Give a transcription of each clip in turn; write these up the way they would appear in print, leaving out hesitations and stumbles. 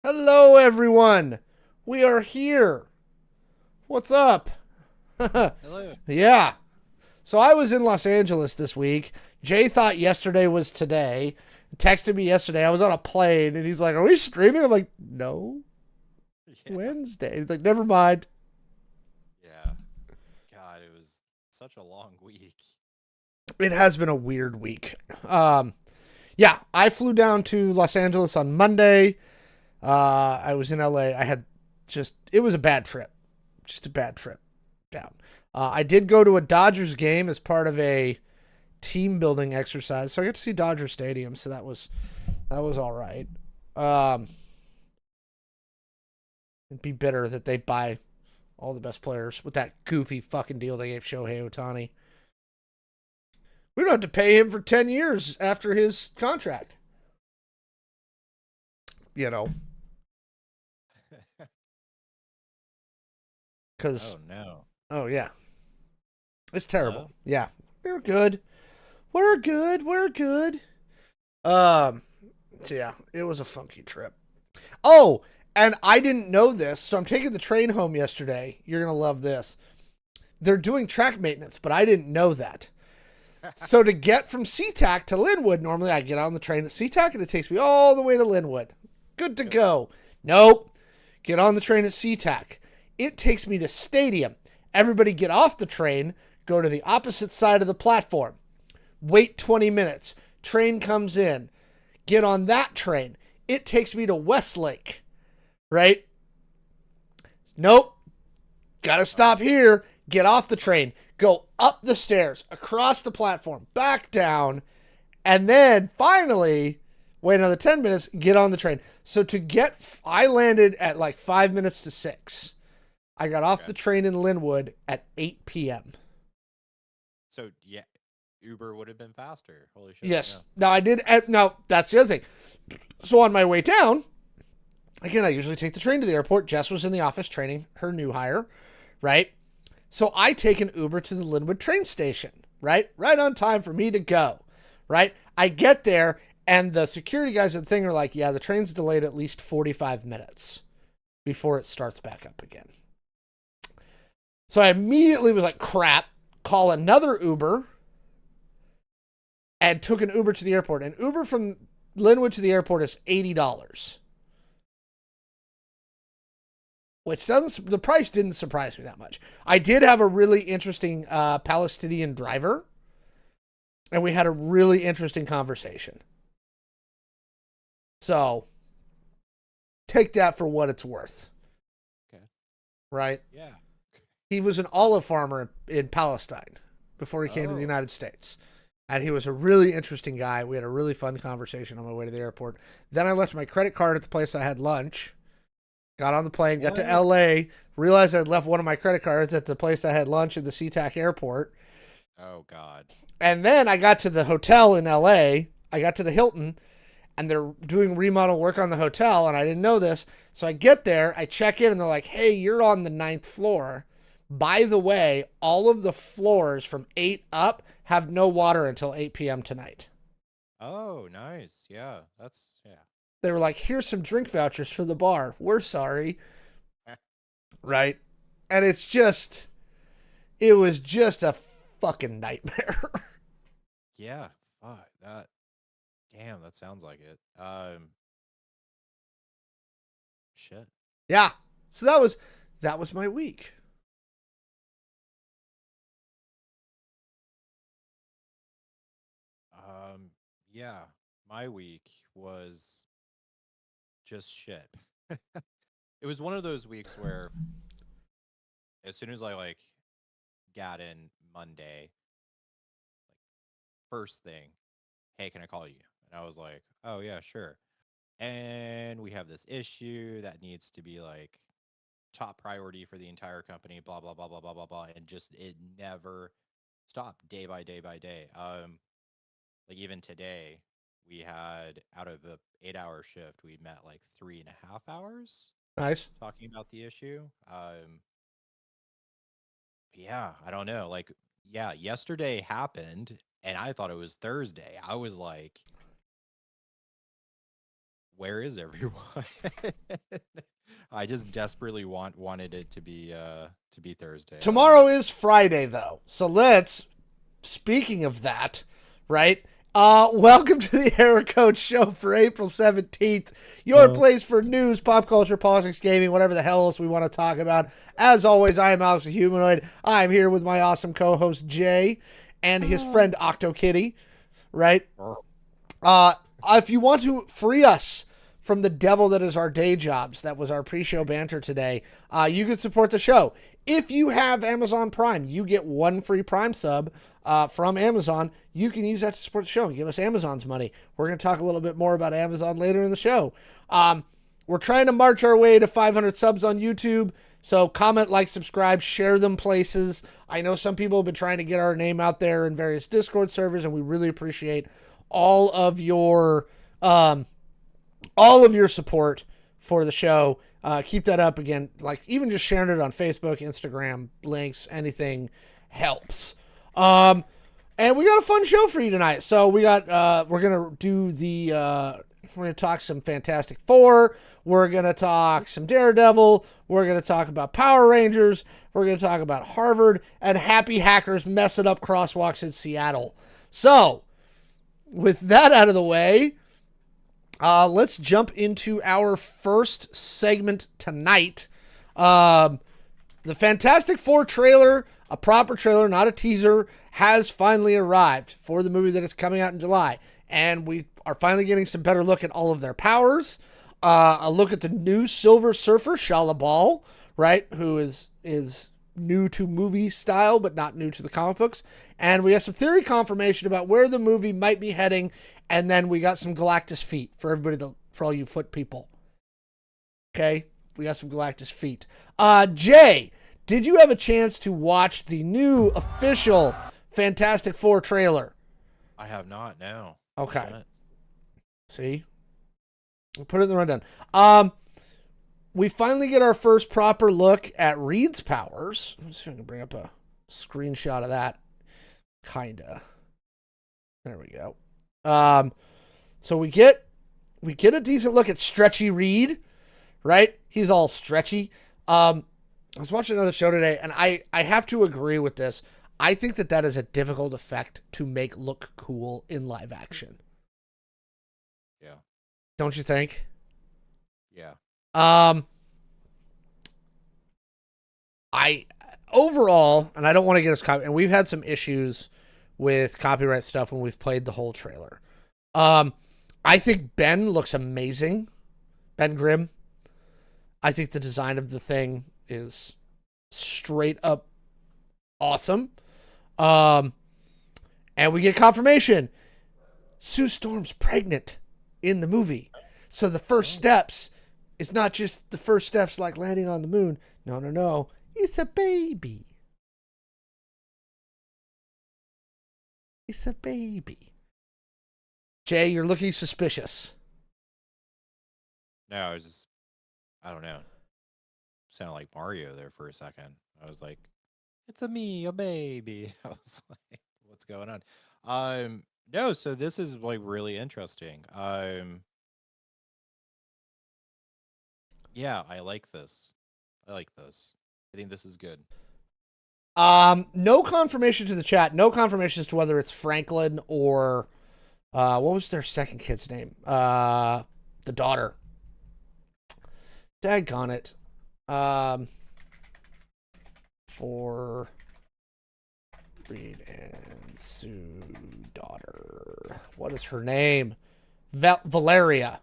Hello, everyone. We are here. What's up? Hello. Yeah. So I was in Los Angeles this week. Jay thought yesterday was today. Texted me yesterday. I was on a plane and he's like, "Are we streaming?" I'm like, "No, Yeah. Wednesday." He's like, "Never mind." Yeah. God, it was such a long week. It has been a weird week. Um, yeah, I flew down to Los Angeles on Monday. I was in LA. It was a bad trip. Just a bad trip down. I did go to a Dodgers game as part of a team building exercise, so I got to see Dodger Stadium. So that was all right. Um, it'd be bitter that they buy all the best players with that goofy fucking deal they gave Shohei Ohtani. We don't have to pay him for 10 years after his contract. You know, because Oh no. oh yeah, it's terrible. Hello? Yeah, we're good. We're good. We're good. Um, so yeah, it was a funky trip. Oh, and I didn't know this, so I'm taking the train home yesterday. You're gonna love this. They're doing track maintenance, but I didn't know that. So to get from SeaTac to Linwood, normally I get on the train at SeaTac and it takes me all the way to Linwood. Good to Yep. go. Nope. Get on the train at SeaTac. It takes me to Stadium. Everybody get off the train, go to the opposite side of the platform. Wait 20 minutes. Train comes in. Get on that train. It takes me to Westlake, right? Nope. Gotta stop here. Get off the train. Go up the stairs, across the platform, back down, and then finally wait another 10 minutes, get on the train. So I landed at like 5 minutes to 6. I got off Okay. the train in Linwood at 8 p.m. So yeah, Uber would have been faster. Holy shit. Yeah. Yes. Now I did. Now that's the other thing. So on my way down, again, I usually take the train to the airport. Jess was in the office training her new hire, right? So I take an Uber to the Linwood train station, right? Right on time for me to go, right? I get there and the security guys at the thing are like, yeah, the train's delayed at least 45 minutes before it starts back up again. So I immediately was like, crap, call another Uber and took an Uber to the airport. And Uber from Linwood to the airport is $80, which doesn't, the price didn't surprise me that much. I did have a really interesting Palestinian driver, and we had a really interesting conversation. So take that for what it's worth, Okay. right? Yeah. He was an olive farmer in Palestine before he came to the Oh. United States. And he was a really interesting guy. We had a really fun conversation on my way to the airport. Then I left my credit card at the place I had lunch, got on the plane, got to What? LA, realized I'd left one of my credit cards at the place I had lunch in the SeaTac airport. Oh God. And then I got to the hotel in LA. I got to the Hilton, and they're doing remodel work on the hotel, and I didn't know this. So I get there, I check in, and they're like, hey, you're on the ninth floor. By the way, all of the floors from 8 up have no water until 8 p.m. tonight. Oh, nice. Yeah. That's yeah. They were like, here's some drink vouchers for the bar. We're sorry. Right? And it was just a fucking nightmare. Yeah. Fuck that. Damn, that sounds like it. Shit. Yeah. So that was my week. Um, yeah. My week was just shit. It was one of those weeks where as soon as I got in Monday, first thing, hey, can I call you? And I was like, oh yeah, sure. And we have this issue that needs to be top priority for the entire company, blah blah blah blah blah blah blah. And just it never stopped day by day by day. Like even today, we had out of the 8 hour shift, we met like 3.5 hours Nice. talking about the issue. Yeah, I don't know. Like, yeah, yesterday happened and I thought it was Thursday. I was like, where is everyone? I just desperately wanted it to be Thursday. Tomorrow is Friday, though. So speaking of that, right? Welcome to the Era Coach Show for April 17th. Your place for news, pop culture, politics, gaming, whatever the hell else we want to talk about. As always, I am Alex the Humanoid. I'm here with my awesome co-host Jay and his friend OctoKitty, right? If you want to free us from the devil that is our day jobs, that was our pre-show banter today, you can support the show. If you have Amazon Prime, you get one free Prime sub from Amazon. You can use that to support the show and give us Amazon's money. We're going to talk a little bit more about Amazon later in the show. We're trying to march our way to 500 subs on YouTube. So comment, like, subscribe, share them places. I know some people have been trying to get our name out there in various Discord servers, and we really appreciate all of your support for the show. Keep that up. Again, like even just sharing it on Facebook, Instagram, links, anything helps. And we got a fun show for you tonight. So we're gonna talk some Fantastic Four. We're gonna talk some Daredevil. We're gonna talk about Power Rangers. We're gonna talk about Harvard and happy hackers messing up crosswalks in Seattle. So with that out of the way, let's jump into our first segment tonight. The Fantastic Four trailer, a proper trailer, not a teaser, has finally arrived for the movie that is coming out in July. And we are finally getting some better look at all of their powers. A look at the new Silver Surfer, Shala Bal, right? Who is new to movie style, but not new to the comic books. And we have some theory confirmation about where the movie might be heading. And then we got some Galactus feet for everybody, for all you foot people. Okay? We got some Galactus feet. Jay, did you have a chance to watch the new official Fantastic Four trailer? I have not, no. Okay. See? We'll put it in the rundown. We finally get our first proper look at Reed's powers. I'm just going to bring up a screenshot of that. Kinda. There we go. So we get a decent look at Stretchy Reed, right? He's all stretchy. I was watching another show today, and I have to agree with this. I think that is a difficult effect to make look cool in live action. Yeah. Don't you think? Yeah. I overall, and I don't want to get us caught, and we've had some issues with copyright stuff when we've played the whole trailer. I think Ben looks amazing. Ben Grimm. I think the design of the thing is straight up awesome. And we get confirmation. Sue Storm's pregnant in the movie. So the first steps is not just the first steps like landing on the moon. No. It's a baby. It's a baby. Jay, you're looking suspicious. No, I don't know. Sounded like Mario there for a second. I was like, it's a baby. I was like, what's going on? No, so this is like really interesting. Yeah, I like this. I think this is good. No confirmation to the chat. No confirmation as to whether it's Franklin or what was their second kid's name? The daughter. Daggone it. For Reed and Sue daughter. What is her name? Valeria.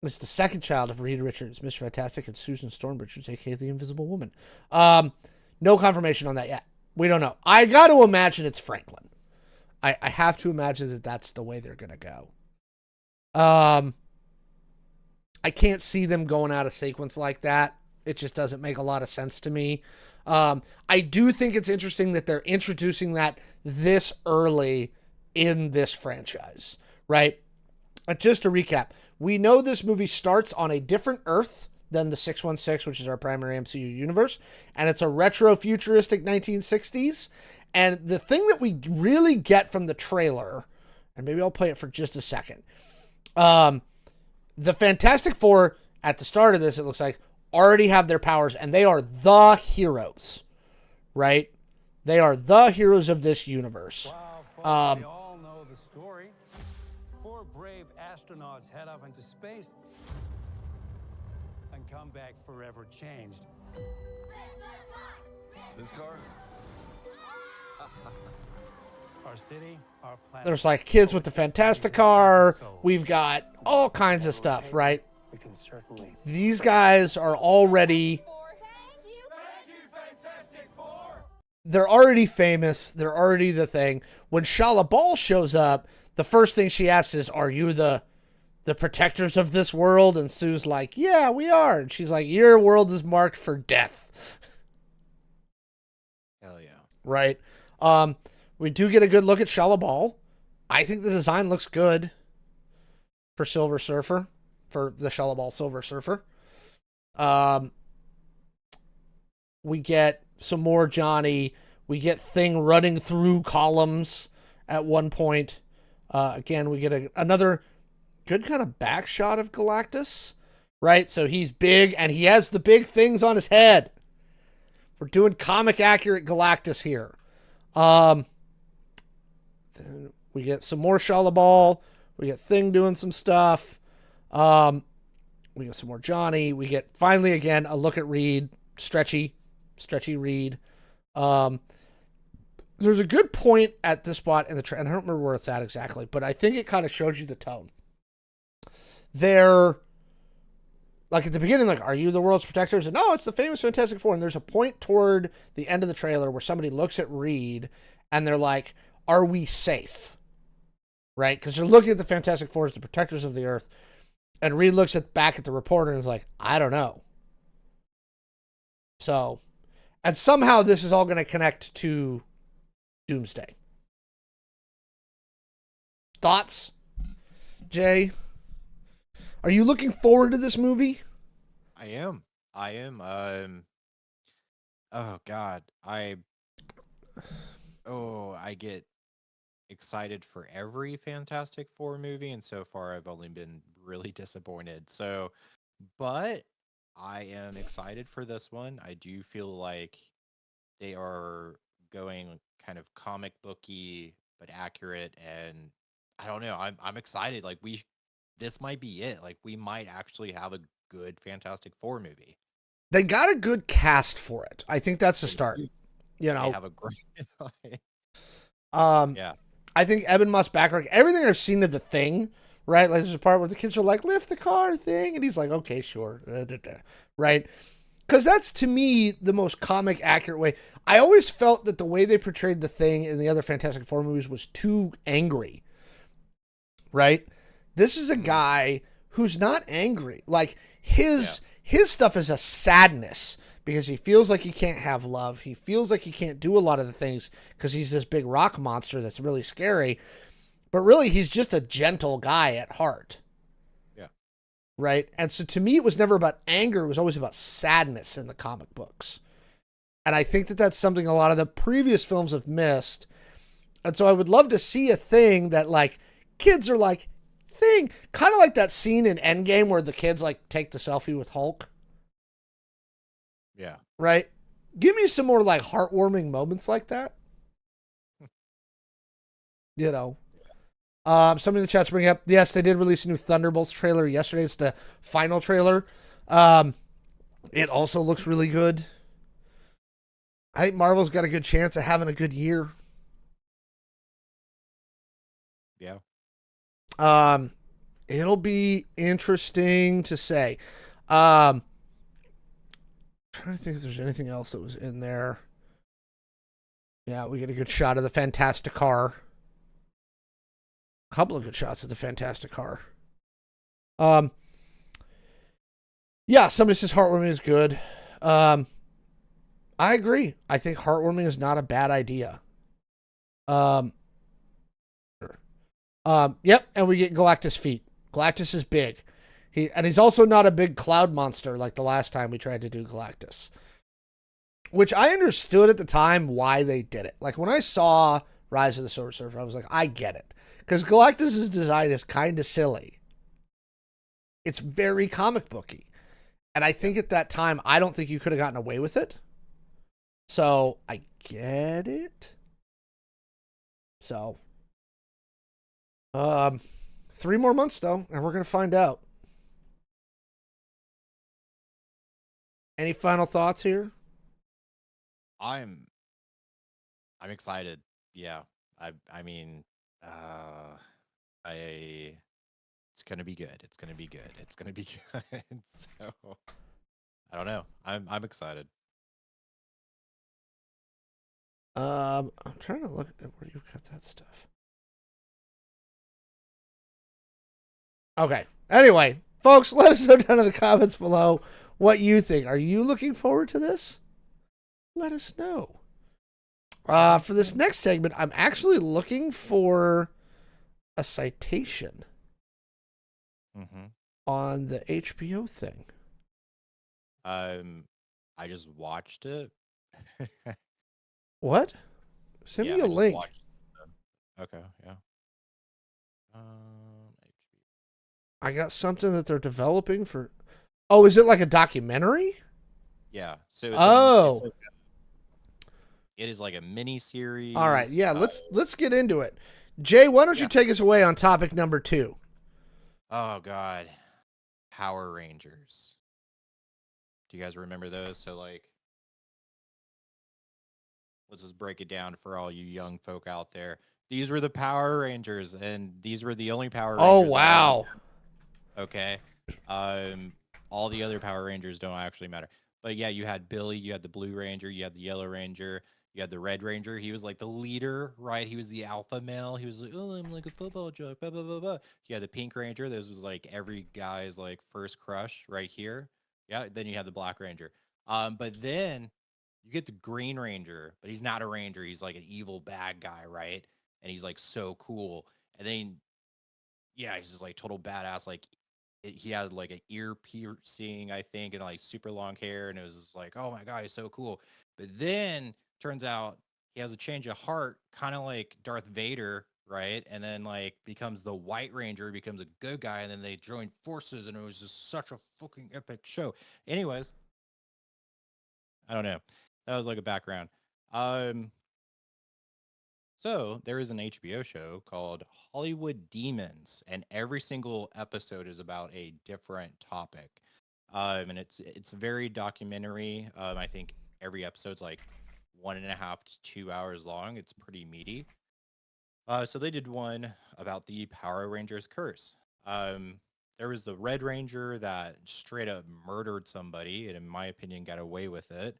It's the second child of Reed Richards, Mr. Fantastic, and Susan Storm Richards, aka the Invisible Woman. No confirmation on that yet. We don't know. I got to imagine it's Franklin. I have to imagine that that's the way they're going to go. I can't see them going out of sequence like that. It just doesn't make a lot of sense to me. I do think it's interesting that they're introducing that this early in this franchise, right? Just to recap, we know this movie starts on a different Earth than the 616, which is our primary MCU universe, and it's a retro-futuristic 1960s. And the thing that we really get from the trailer, and maybe I'll play it for just a second, the Fantastic Four, at the start of this, it looks like, already have their powers, and they are the heroes, right? They are the heroes of this universe. Wow, folks, we all know the story. 4 brave astronauts head off into space and come back forever changed. This car? Our city, our planet. There's like kids with the Fantastic Car. We've got all kinds of stuff, right? We can certainly. These guys are already... They're already famous. They're already the thing. When Shala Ball shows up, the first thing she asks is, "Are you the protectors of this world?" And Sue's like, "Yeah, we are." And she's like, "Your world is marked for death." Hell yeah. Right. We do get a good look at Shala Ball. I think the design looks good for Silver Surfer, for the Shala Ball Silver Surfer. We get some more Johnny. We get Thing running through columns at one point. Again, we get another good kind of back shot of Galactus, right? So he's big, and he has the big things on his head. We're doing comic accurate Galactus here. Then we get some more Shala Ball. We get Thing doing some stuff. We get some more Johnny. We get, finally, again, a look at Reed. Stretchy Reed. There's a good point at this spot in the and I don't remember where it's at exactly, but I think it kind of shows you the tone. They're like at the beginning, like, "Are you the world's protectors?" And no, it's the famous Fantastic Four. And there's a point toward the end of the trailer where somebody looks at Reed and they're like, "Are we safe?" Right? Because they're looking at the Fantastic Four as the protectors of the Earth. And Reed looks back at the reporter and is like, "I don't know." So, and somehow this is all going to connect to Doomsday. Thoughts, Jay? Are you looking forward to this movie? I am. Oh God. I get excited for every Fantastic Four movie, and so far I've only been really disappointed. So, but I am excited for this one. I do feel like they are going kind of comic booky but accurate, and I don't know. I'm excited. Like this might be it. Like we might actually have a good Fantastic Four movie. They got a good cast for it. I think that's the start. You know, They have a great. Yeah. I think Eben Moss-Backrack, everything I've seen of The Thing, right? Like there's a part where the kids are like, "Lift the car, Thing," and he's like, "Okay, sure," right? Because that's, to me, the most comic accurate way. I always felt that the way they portrayed the Thing in the other Fantastic Four movies was too angry, right? This is a guy who's not angry. Like his stuff is a sadness because he feels like he can't have love. He feels like he can't do a lot of the things because he's this big rock monster that's really scary. But really, he's just a gentle guy at heart. Yeah. Right? And so to me, it was never about anger. It was always about sadness in the comic books. And I think that that's something a lot of the previous films have missed. And so I would love to see a Thing that, like, kids are like, Thing. Kind of like that scene in Endgame where the kids, like, take the selfie with Hulk. Yeah. Right? Give me some more, like, heartwarming moments like that. You know. Somebody in the chat's bringing up, yes, they did release a new Thunderbolts trailer yesterday. It's the final trailer. It also looks really good. I think Marvel's got a good chance of having a good year. Yeah. It'll be interesting to say. Trying to think if there's anything else that was in there. Yeah, we get a good shot of the Fantastic Car. A couple of good shots of the Fantastic Car. Yeah, somebody says heartwarming is good. I agree. I think heartwarming is not a bad idea. Yep, and we get Galactus' feet. Galactus is big. He's also not a big cloud monster like the last time we tried to do Galactus. Which I understood at the time why they did it. Like when I saw Rise of the Silver Surfer, I was like, I get it. Because Galactus' design is kind of silly. It's very comic booky. And I think at that time, I don't think you could have gotten away with it. So I get it. So, 3 more months though, and we're gonna find out. Any final thoughts here? I'm excited. Yeah. I mean, I it's gonna be good. It's gonna be good. It's gonna be good. So I don't know. I'm excited. I'm trying to look at where you've got that stuff. Okay. Anyway, folks, let us know down in the comments below what you think. Are you looking forward to this? Let us know. For this next segment, I'm actually looking for a citation on the HBO thing. I just watched it. What? Send me a link. Okay, yeah. I got something that they're developing for. Oh, is it like a documentary? Yeah. So it is like a mini series. All right. Yeah. Let's get into it. Jay, why don't you take us away on topic number 2? Oh God, Power Rangers. Do you guys remember those? So like, let's just break it down for all you young folk out there. These were the Power Rangers, and these were the only Power Rangers. Oh wow. Okay. All the other Power Rangers don't actually matter. But yeah, you had Billy, you had the Blue Ranger, you had the Yellow Ranger, you had the Red Ranger. He was like the leader, right? He was the alpha male. He was like, oh, I'm like a football jock, blah, blah, blah, blah. You had the Pink Ranger. This was like every guy's like first crush right here. Yeah. Then you had the Black Ranger. But then you get the Green Ranger, but he's not a Ranger. He's like an evil bad guy, right? And he's like so cool. And then, yeah, he's just like total badass. Like he had like an ear piercing, I think, and like super long hair. And it was just like, oh my God, he's so cool. But then turns out he has a change of heart, kind of like Darth Vader, right? And then like becomes the White Ranger, becomes a good guy. And then they join forces. And it was just such a fucking epic show. Anyways, I don't know. That was like a background. So there is an HBO show called Hollywood Demons, and every single episode is about a different topic. And it's very documentary. I think every episode's like 1.5 to 2 hours long. It's pretty meaty. So they did one about the Power Rangers curse. There was the Red Ranger that straight up murdered somebody, and in my opinion, got away with it.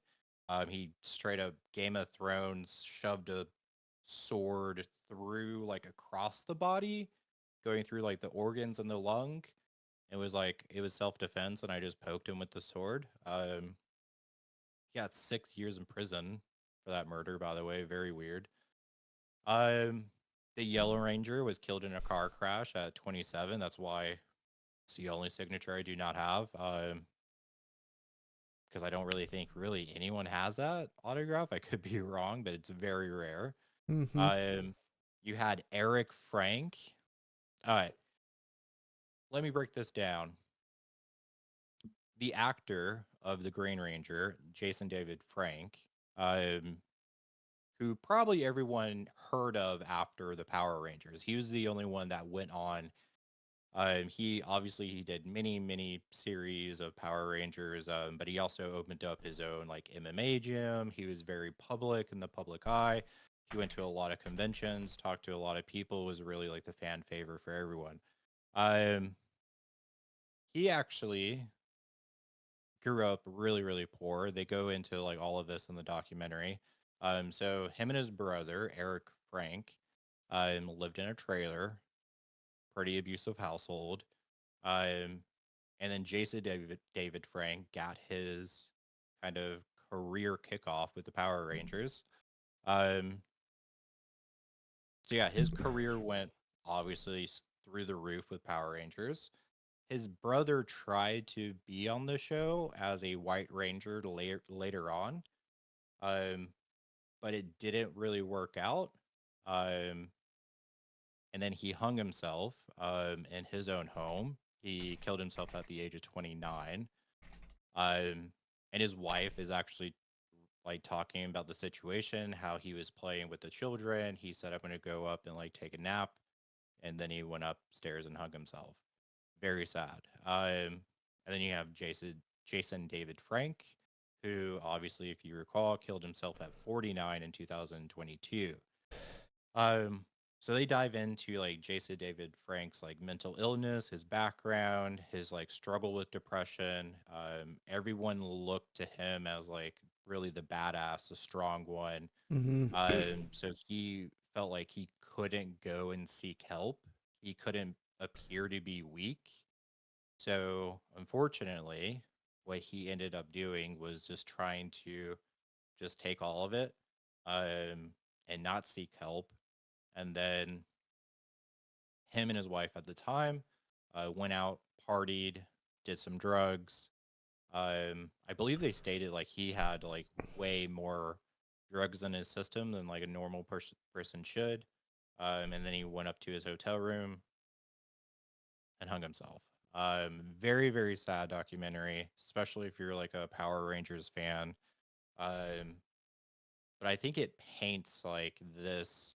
He straight up Game of Thrones shoved a sword through like across the body, going through like the organs and the lung. It was self-defense, and I just poked him with the sword. He got 6 years in prison for that murder, by the way. Very weird. The Yellow Ranger was killed in a car crash at 27. That's why it's the only signature I do not have. Because I don't really think anyone has that autograph. I could be wrong, but it's very rare. You had Eric Frank. All right. Let me break this down. The actor of the Green Ranger, Jason David Frank, who probably everyone heard of after the Power Rangers. He was the only one that went on. He did many series of Power Rangers, but he also opened up his own like MMA gym. He was very public in the public eye. He went to a lot of conventions, talked to a lot of people, was really like the fan favorite for everyone. He actually grew up really poor. They go into like all of this in the documentary. So him and his brother, Eric Frank, lived in a trailer, pretty abusive household. And then Jason David Frank got his kind of career kickoff with the Power Rangers. So yeah, his career went obviously through the roof with Power Rangers. His brother tried to be on the show as a White Ranger later on, but it didn't really work out. And then he hung himself in his own home. He killed himself at the age of 29. And his wife is actually like talking about the situation, how he was playing with the children. He said, "I'm going to go up and like take a nap," and then he went upstairs and hung himself. Very sad. And then you have Jason David Frank, who obviously, if you recall, killed himself at 49 in 2022. Um, so they dive into like Jason David Frank's like mental illness, his background, his like struggle with depression. Everyone looked to him as like really the badass, the strong one. Mm-hmm. So he felt like he couldn't go and seek help. He couldn't appear to be weak. So unfortunately, what he ended up doing was just trying to just take all of it, and not seek help. And then him and his wife at the time went out, partied, did some drugs. I believe they stated like he had like way more drugs in his system than like a normal person should. And then he went up to his hotel room and hung himself. Very, very sad documentary, especially if you're like a Power Rangers fan. Um, but I think it paints like this,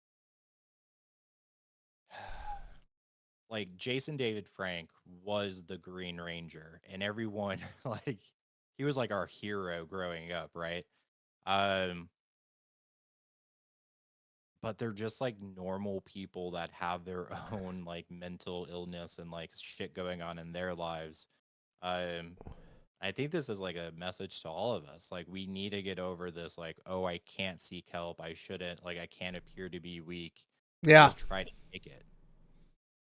like Jason David Frank was the Green Ranger, and everyone like he was like our hero growing up, right? Um, but they're just like normal people that have their own like mental illness and like shit going on in their lives. Um, I think this is like a message to all of us. Like, we need to get over this, like, oh, I can't seek help. I shouldn't, like, I can't appear to be weak. And Yeah. just try to make it.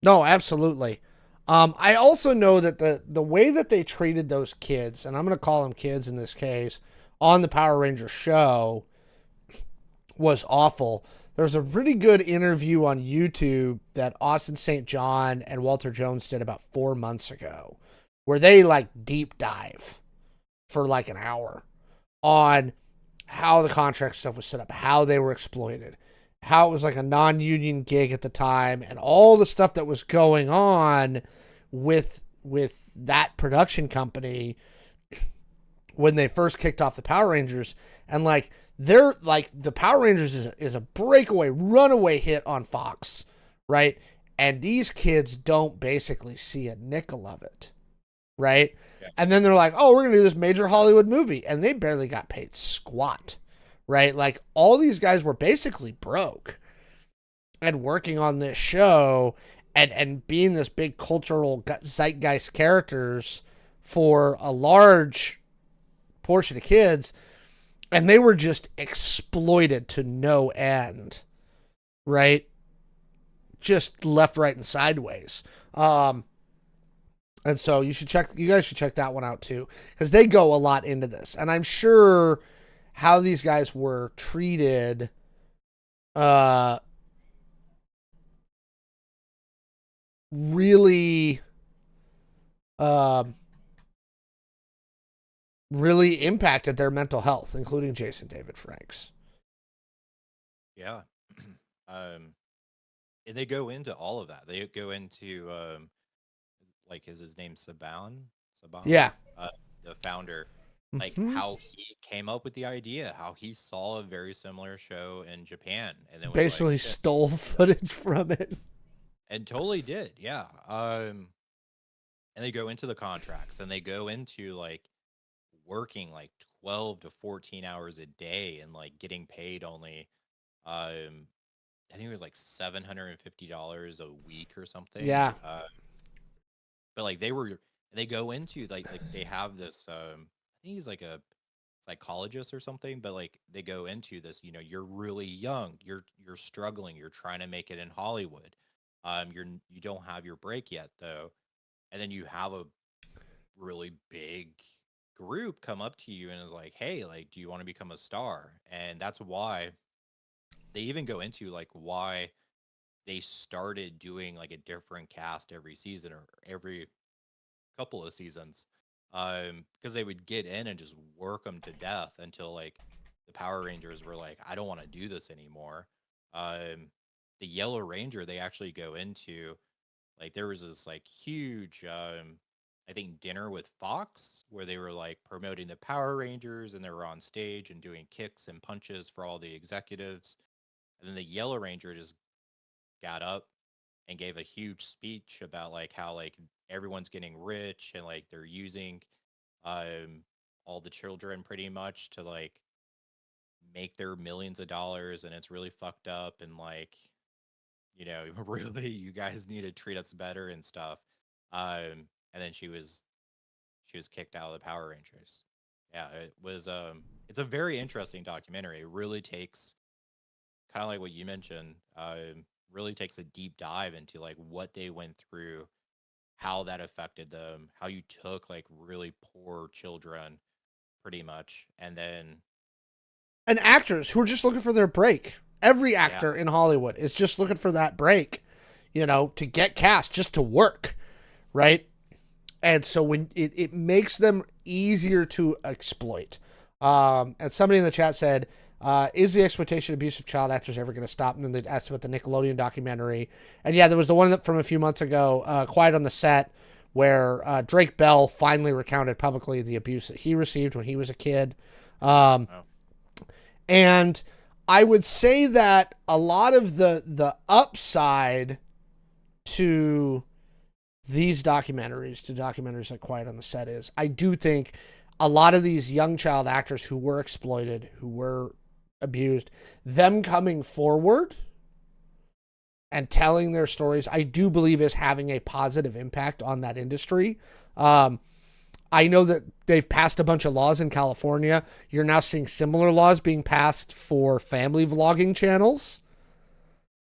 No, absolutely. I also know that the way that they treated those kids, and I'm going to call them kids in this case, on the Power Rangers show was awful. There's a pretty good interview on YouTube that Austin St. John and Walter Jones did about 4 months ago, where they like deep dive for like an hour on how the contract stuff was set up, how they were exploited, how it was like a non-union gig at the time, and all the stuff that was going on with that production company when they first kicked off the Power Rangers. And like they're like the Power Rangers is a breakaway, runaway hit on Fox, right? And these kids don't basically see a nickel of it, right? Yeah. And then they're like, oh, we're going to do this major Hollywood movie. And they barely got paid squat, right? Like all these guys were basically broke and working on this show and being this big cultural zeitgeist characters for a large portion of kids. And they were just exploited to no end, right? Just left, right, and sideways. And so you guys should check that one out too, because they go a lot into this. And I'm sure how these guys were treated, really, really impacted their mental health, including Jason David Franks. Yeah. And they go into all of that. They go into, like, is his name Saban? Yeah. The founder. Like, Mhm. how he came up with the idea, how he saw a very similar show in Japan, and then was Basically like, shit. stole footage from it. And totally did, yeah. And they go into the contracts, and they go into like working like 12 to 14 hours a day, and like getting paid only, I think it was like $750 a week or something. Yeah. But like they go into like they have this, I think he's like a psychologist or something, but like they go into this, you're really young, you're struggling, you're trying to make it in Hollywood. You don't have your break yet though. And then you have a really big group come up to you and is like, hey, like, do you want to become a star? And that's why they even go into like why they started doing like a different cast every season or every couple of seasons. Because they would get in and just work them to death until like the Power Rangers were like, I don't want to do this anymore. The Yellow Ranger, they actually go into Like there was this like huge I think dinner with Fox where they were like promoting the Power Rangers and they were on stage and doing kicks and punches for all the executives. And then the Yellow Ranger just got up and gave a huge speech about like how like everyone's getting rich and like they're using um all the children pretty much to like make their millions of dollars and it's really fucked up and like really you guys need to treat us better and stuff. And then she was kicked out of the Power Rangers. Yeah, it was it's a very interesting documentary. It really takes kind of like what you mentioned, really takes a deep dive into like what they went through, how that affected them, how you took like really poor children pretty much and then And actors who are just looking for their break. Every actor in Hollywood is just looking for that break, to get cast, just to work, right? And so when it makes them easier to exploit. And somebody in the chat said, is the exploitation abuse of child actors ever going to stop? And then they asked about the Nickelodeon documentary. And yeah, there was the one from a few months ago, Quiet on the Set, where Drake Bell finally recounted publicly the abuse that he received when he was a kid. And I would say that a lot of the upside to these documentaries, to documentaries like Quiet on the Set, is I do think a lot of these young child actors who were exploited, who were abused, them coming forward and telling their stories, I do believe is having a positive impact on that industry. I know that they've passed a bunch of laws in California. You're now seeing similar laws being passed for family vlogging channels.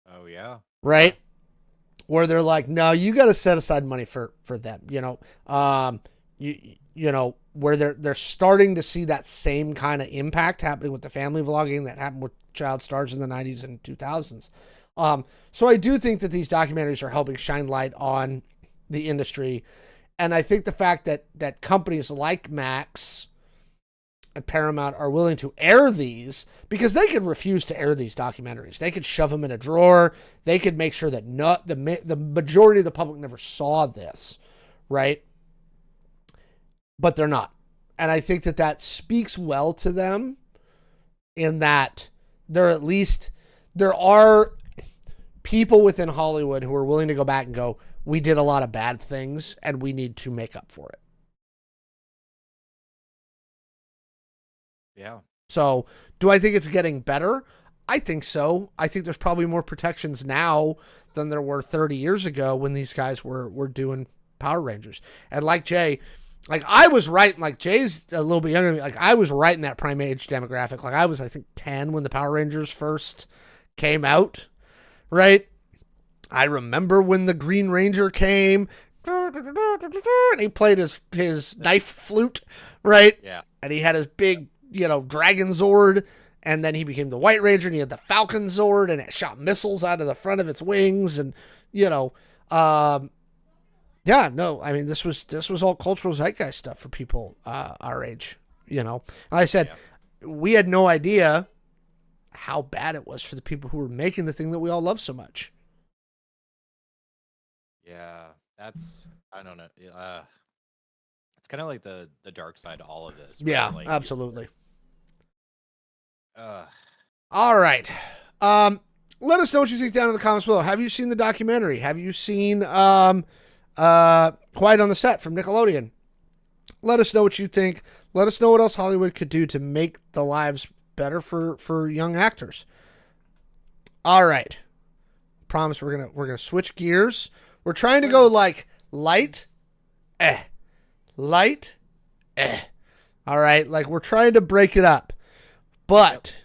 Oh yeah. Right? Where they're like, no, you got to set aside money for them, where they're starting to see that same kind of impact happening with the family vlogging that happened with child stars in the 90s and 2000s. So I do think that these documentaries are helping shine light on the industry. And I think the fact that companies like Max and Paramount are willing to air these, because they could refuse to air these documentaries. They could shove them in a drawer. They could make sure that the majority of the public never saw this, right? But they're not. And I think that speaks well to them in that there are people within Hollywood who are willing to go back and go, we did a lot of bad things and we need to make up for it. Yeah. So do I think it's getting better? I think so. I think there's probably more protections now than there were 30 years ago when these guys were doing Power Rangers. And like Jay, like I was right, like Jay's a little bit younger than me. Like I was right in that prime age demographic. Like I was, I think, 10 when the Power Rangers first came out, right? I remember when the Green Ranger came and he played his knife flute, right? Yeah. And he had his big, Dragon Zord, and then he became the White Ranger and he had the Falcon Zord and it shot missiles out of the front of its wings and, yeah, no, I mean, this was all cultural zeitgeist stuff for people our age, Like I said, we had no idea how bad it was for the people who were making the thing that we all love so much. Yeah, that's, I don't know. It's kind of like the dark side to all of this. Right? Yeah, like, absolutely. All right. Let us know what you think down in the comments below. Have you seen the documentary? Have you seen Quiet on the Set from Nickelodeon? Let us know what you think. Let us know what else Hollywood could do to make the lives better for young actors. All right. Promise we're gonna switch gears. We're trying to go like light, light, all right, like we're trying to break it up. But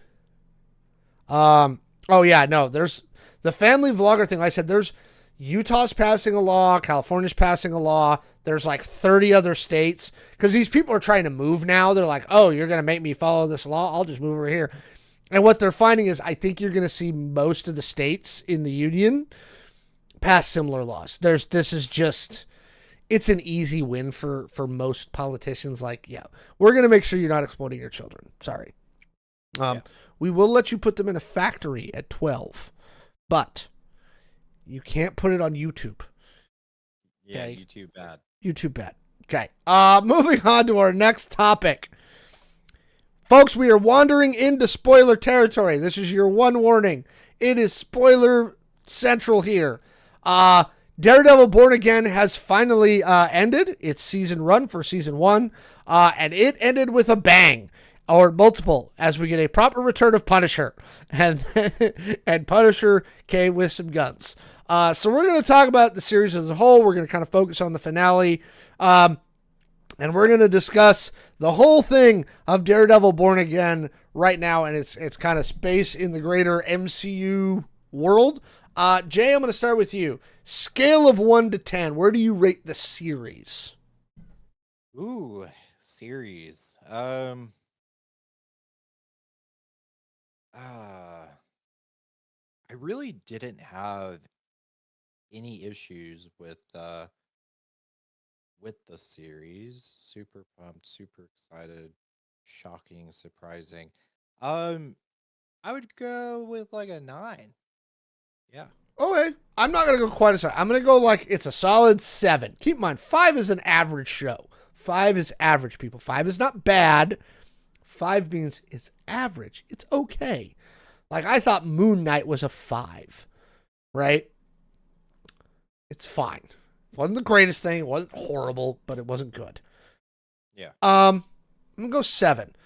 oh yeah, no, there's the family vlogger thing. Like I said, there's Utah's passing a law, California's passing a law. There's like 30 other states because these people are trying to move now. They're like, oh, you're going to make me follow this law? I'll just move over here. And what they're finding is I think you're going to see most of the states in the union pass similar laws. It's an easy win for most politicians. Like, yeah, we're going to make sure you're not exploiting your children. Sorry. We will let you put them in a factory at 12, but you can't put it on YouTube. Yeah, Okay. you too bad. You too bad. Okay. Moving on to our next topic. Folks, we are wandering into spoiler territory. This is your one warning. It is spoiler central here. Daredevil Born Again has finally ended its season run for season 1, and it ended with a bang, or multiple, as we get a proper return of Punisher, and and Punisher came with some guns. So we're going to talk about the series as a whole. We're going to kind of focus on the finale. And we're going to discuss the whole thing of Daredevil Born Again right now, and it's kind of space in the greater MCU world. Jay, I'm going to start with you. Scale of 1 to 10, where do you rate the series? Ooh, series. I really didn't have any issues with the series. Super pumped, super excited, shocking, surprising. I would go with like a 9. Yeah. Okay, I'm not going to go quite as high. I'm going to go like it's a solid 7. Keep in mind, 5 is an average show. 5 is average, people. 5 is not bad. 5 means it's average. It's okay. Like, I thought Moon Knight was a 5, right? It's fine. It wasn't the greatest thing. It wasn't horrible, but it wasn't good. Yeah. I'm going to go 7.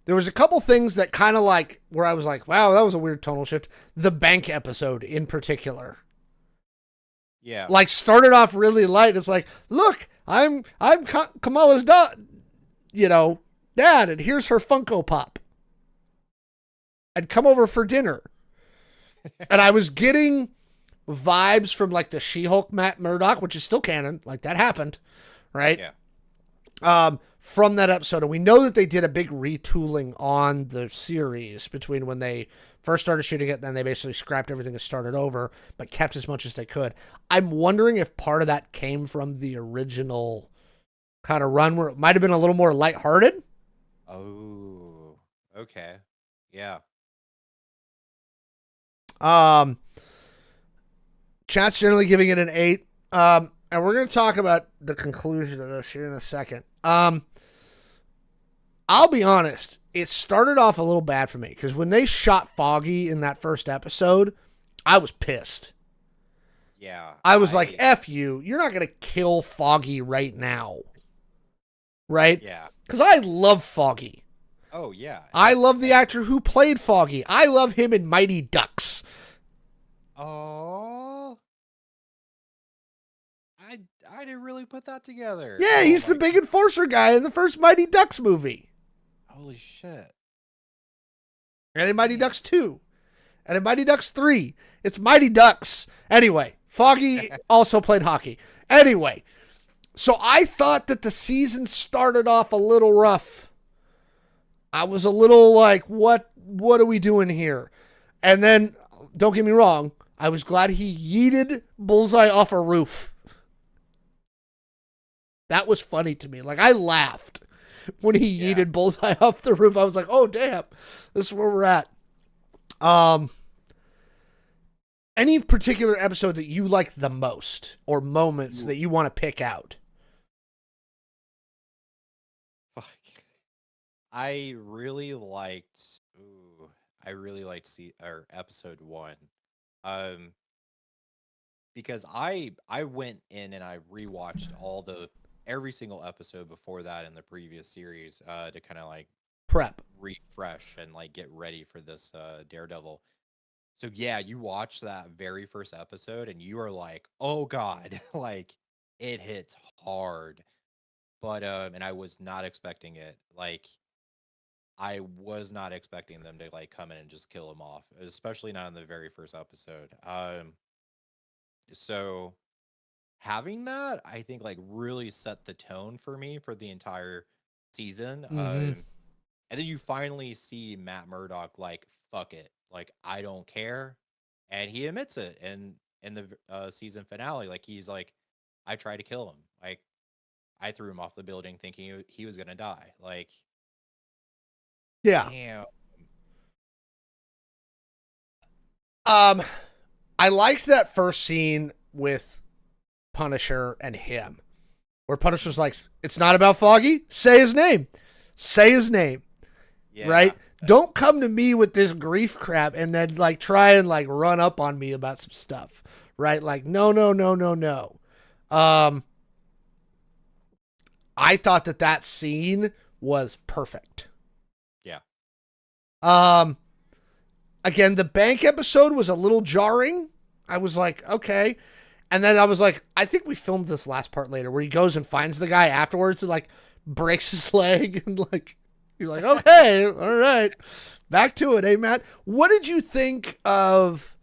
There was a couple things that kind of like, where I was like, wow, that was a weird tonal shift. The bank episode in particular. Yeah. Like, started off really light. It's like, look, I'm Kamala's dad, and here's her Funko Pop. I'd come over for dinner. And I was getting vibes from like the She-Hulk Matt Murdock, which is still canon. Like, that happened, right? Yeah. From that episode. And we know that they did a big retooling on the series between when they first started shooting it, and then they basically scrapped everything and started over, but kept as much as they could. I'm wondering if part of that came from the original kind of run where it might have been a little more lighthearted. Oh, okay. Yeah. Chat's generally giving it an 8. And we're going to talk about the conclusion of this here in a second. I'll be honest, it started off a little bad for me because when they shot Foggy in that first episode, I was pissed. Yeah. I was like, F you. You're not going to kill Foggy right now. Right? Yeah. Because I love Foggy. Oh, yeah. I love the actor who played Foggy. I love him in Mighty Ducks. Oh. I didn't really put that together. Yeah, Oh he's the my big enforcer guy in the first Mighty Ducks movie. Holy shit. And in Mighty Ducks 2. And in Mighty Ducks 3. It's Mighty Ducks. Anyway, Foggy also played hockey. Anyway, so I thought that the season started off a little rough. I was a little like, what are we doing here? And then, don't get me wrong, I was glad he yeeted Bullseye off a roof. That was funny to me. Like, I laughed when he yeeted Bullseye off the roof. I was like, oh, damn. This is where we're at. Any particular episode that you like the most or moments that you want to pick out? Fuck. I really liked episode 1. Because I went in and I rewatched every single episode before that in the previous series to kind of like Prep, refresh and like get ready for this Daredevil. So yeah, you watch that very first episode and you are like, oh god, like it hits hard. But and I was not expecting it. Like I was not expecting them to like come in and just kill him off, especially not in the very first episode. So having that, I think like really set the tone for me for the entire season. And then you finally see Matt Murdock like, fuck it, like I don't care, and he admits it in the season finale. Like he's like, I tried to kill him. Like I threw him off the building thinking he was gonna die. Like, yeah. damn. I liked that first scene with Punisher and him. Where Punisher's like, it's not about Foggy. Say his name. Say his name. Yeah. Right? Don't come to me with this grief crap and then like try and like run up on me about some stuff. Right? Like, no. I thought that scene was perfect. Yeah. Again, the bank episode was a little jarring. I was like, okay. And then I was like, I think we filmed this last part later where he goes and finds the guy afterwards and like breaks his leg and like, you're like, okay, all right, back to it, Matt? What did you think of?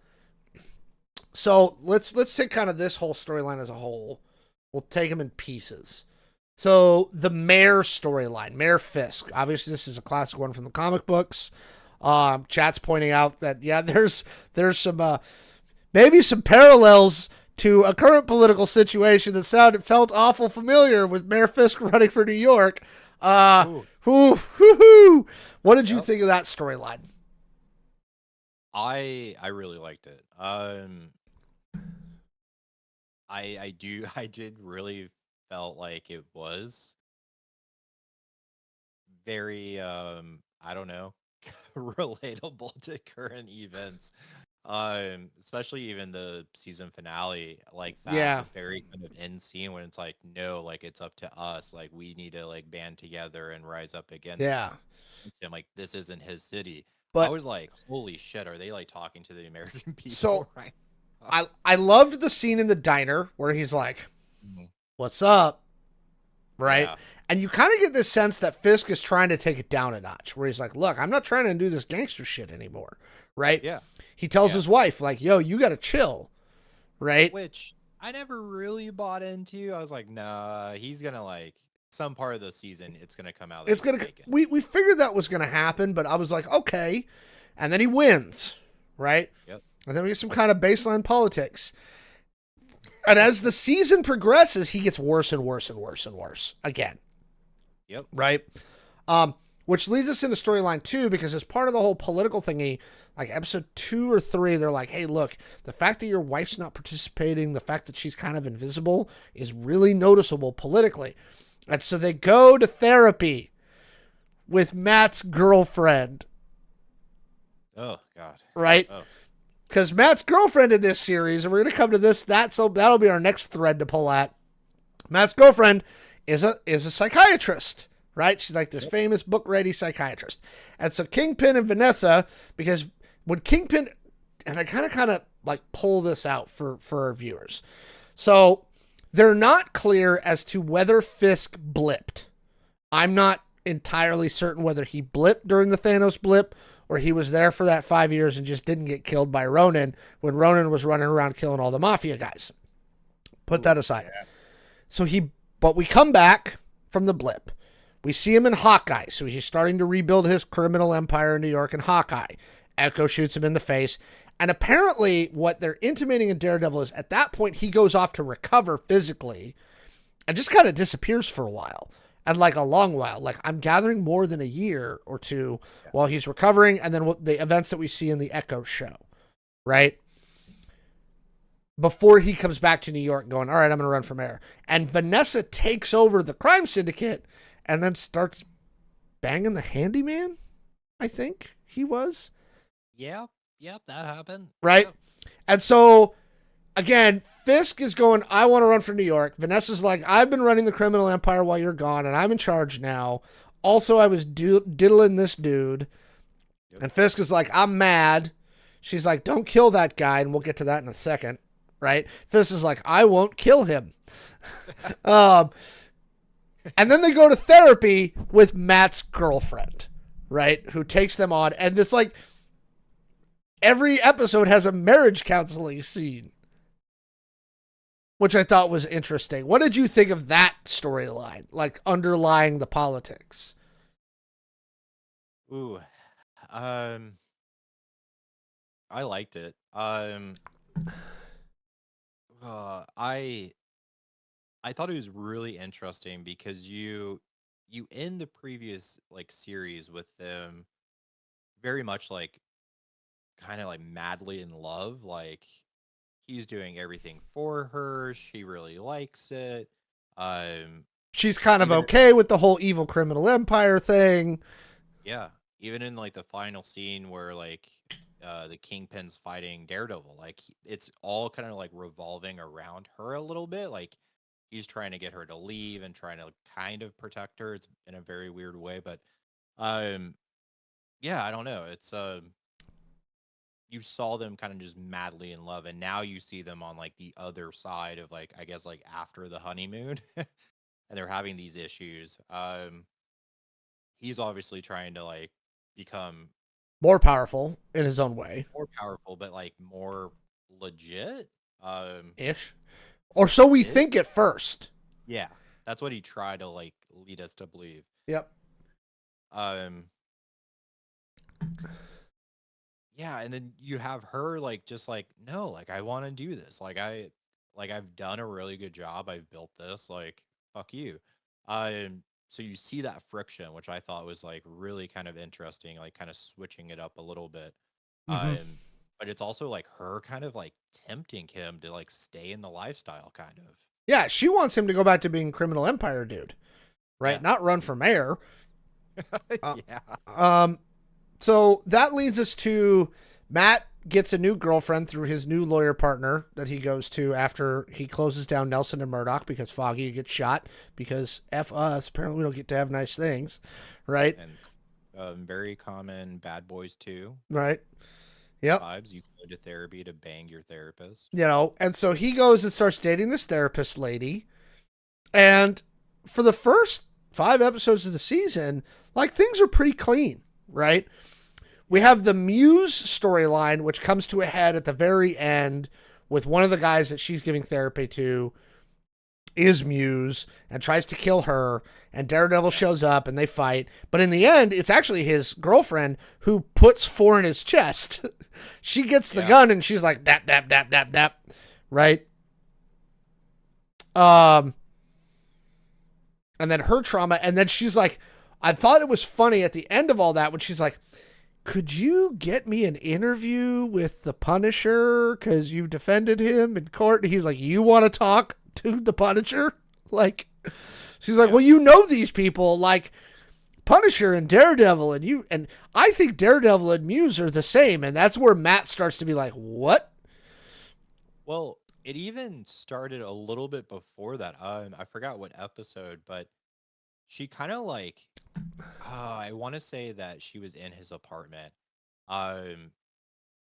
So let's take kind of this whole storyline as a whole. We'll take them in pieces. So the Mayor storyline, Mayor Fisk. Obviously, this is a classic one from the comic books. Chat's pointing out that there's some maybe some parallels to a current political situation that felt awful familiar with Mayor Fisk running for New York. What did you think of that storyline? I really liked it. I did really felt like it was very I don't know, relatable to current events. Especially even the season finale, like that very kind of end scene when it's like, no, like it's up to us, like we need to like band together and rise up against him. Like this isn't his city. But I was like, holy shit, are they like talking to the American people? So right? I loved the scene in the diner where he's like, what's up? Right? Yeah. And you kind of get this sense that Fisk is trying to take it down a notch, where he's like, look, I'm not trying to do this gangster shit anymore. Right? Yeah. He tells his wife, like, yo, you got to chill. Right? Which I never really bought into. I was like, nah, he's going to like some part of the season. It's going to come out. It's going to, we figured that was going to happen, but I was like, okay. And then he wins. Right? Yep. And then we get some kind of baseline politics. And as the season progresses, he gets worse and worse and worse and worse again. Yep. Right? Which leads us into storyline 2, because as part of the whole political thingy, like episode 2 or 3, they're like, hey, look, the fact that your wife's not participating, the fact that she's kind of invisible is really noticeable politically. And so they go to therapy with Matt's girlfriend. Oh, God. Right? Because Matt's girlfriend in this series, and we're going to come to this, that'll be our next thread to pull at. Matt's girlfriend is a psychiatrist. Right? She's like this famous book-ready psychiatrist. And so Kingpin and Vanessa, because when Kingpin, and I kind of like pull this out for our viewers. So they're not clear as to whether Fisk blipped. I'm not entirely certain whether he blipped during the Thanos blip or he was there for that 5 years and just didn't get killed by Ronan when Ronan was running around killing all the mafia guys. Put that aside. Yeah. But we come back from the blip. We see him in Hawkeye, so he's starting to rebuild his criminal empire in New York in Hawkeye. Echo shoots him in the face. And apparently what they're intimating in Daredevil is at that point he goes off to recover physically and just kind of disappears for a while. And like a long while. Like I'm gathering more than a year or two while he's recovering, and then the events that we see in the Echo show. Right? Before he comes back to New York going, all right, I'm going to run for mayor. And Vanessa takes over the crime syndicate and then starts banging the handyman, I think he was. Yep, that happened. Right? Yep. And so, again, Fisk is going, I want to run for New York. Vanessa's like, I've been running the criminal empire while you're gone, and I'm in charge now. Also, I was diddling this dude. Yep. And Fisk is like, I'm mad. She's like, don't kill that guy, and we'll get to that in a second. Right? Fisk is like, I won't kill him. And then they go to therapy with Matt's girlfriend, right? Who takes them on. And it's like every episode has a marriage counseling scene, which I thought was interesting. What did you think of that storyline, like underlying the politics? Ooh, I liked it. I thought it was really interesting because you end the previous like series with them very much like kind of like madly in love, like he's doing everything for her. She really likes it. Um, She's kind of even okay with the whole evil criminal empire thing. Yeah, even in like the final scene where like the Kingpin's fighting Daredevil, like it's all kind of like revolving around her a little bit. Like he's trying to get her to leave and trying to kind of protect her. It's in a very weird way, but um, yeah, I don't know. It's you saw them kind of just madly in love, and now you see them on like the other side of like I guess like after the honeymoon, and they're having these issues. He's obviously trying to like become More powerful in his own way. more powerful, but like more legit. Ish. Or so we Ish? think at first. Yeah, that's what he tried to like lead us to believe. Yep. Um, yeah, and then you have her like just like no, like I want to do this. I've done a really good job. I've built this. Like fuck you. So you see that friction, which I thought was like really kind of interesting, like kind of switching it up a little bit. Mm-hmm. But it's also like her kind of like tempting him to like stay in the lifestyle, kind of. Yeah, she wants him to go back to being criminal empire dude, right? Yeah. Not run for mayor. Yeah. So that leads us to Matt gets a new girlfriend through his new lawyer partner that he goes to after he closes down Nelson and Murdoch because Foggy gets shot because F us. Apparently we don't get to have nice things, right? And very common bad boys too Right. Yep. vibes. You go to therapy to bang your therapist. You know, and so he goes and starts dating this therapist lady. And for the first 5 episodes of the season, like things are pretty clean, right? We have the Muse storyline, which comes to a head at the very end with one of the guys that she's giving therapy to is Muse and tries to kill her, and Daredevil shows up and they fight. But in the end, it's actually his girlfriend who puts 4 in his chest. She gets the gun and she's like, dap, dap, dap, dap, dap, right? And then her trauma, and then she's like, I thought it was funny at the end of all that when she's like, could you get me an interview with the Punisher because you defended him in court? And he's like, you want to talk to the Punisher? Like, she's like, well, you know these people, like Punisher and Daredevil, and I think Daredevil and Muse are the same, and that's where Matt starts to be like, what? Well, it even started a little bit before that. I forgot what episode, but she kind of like, I want to say that she was in his apartment, and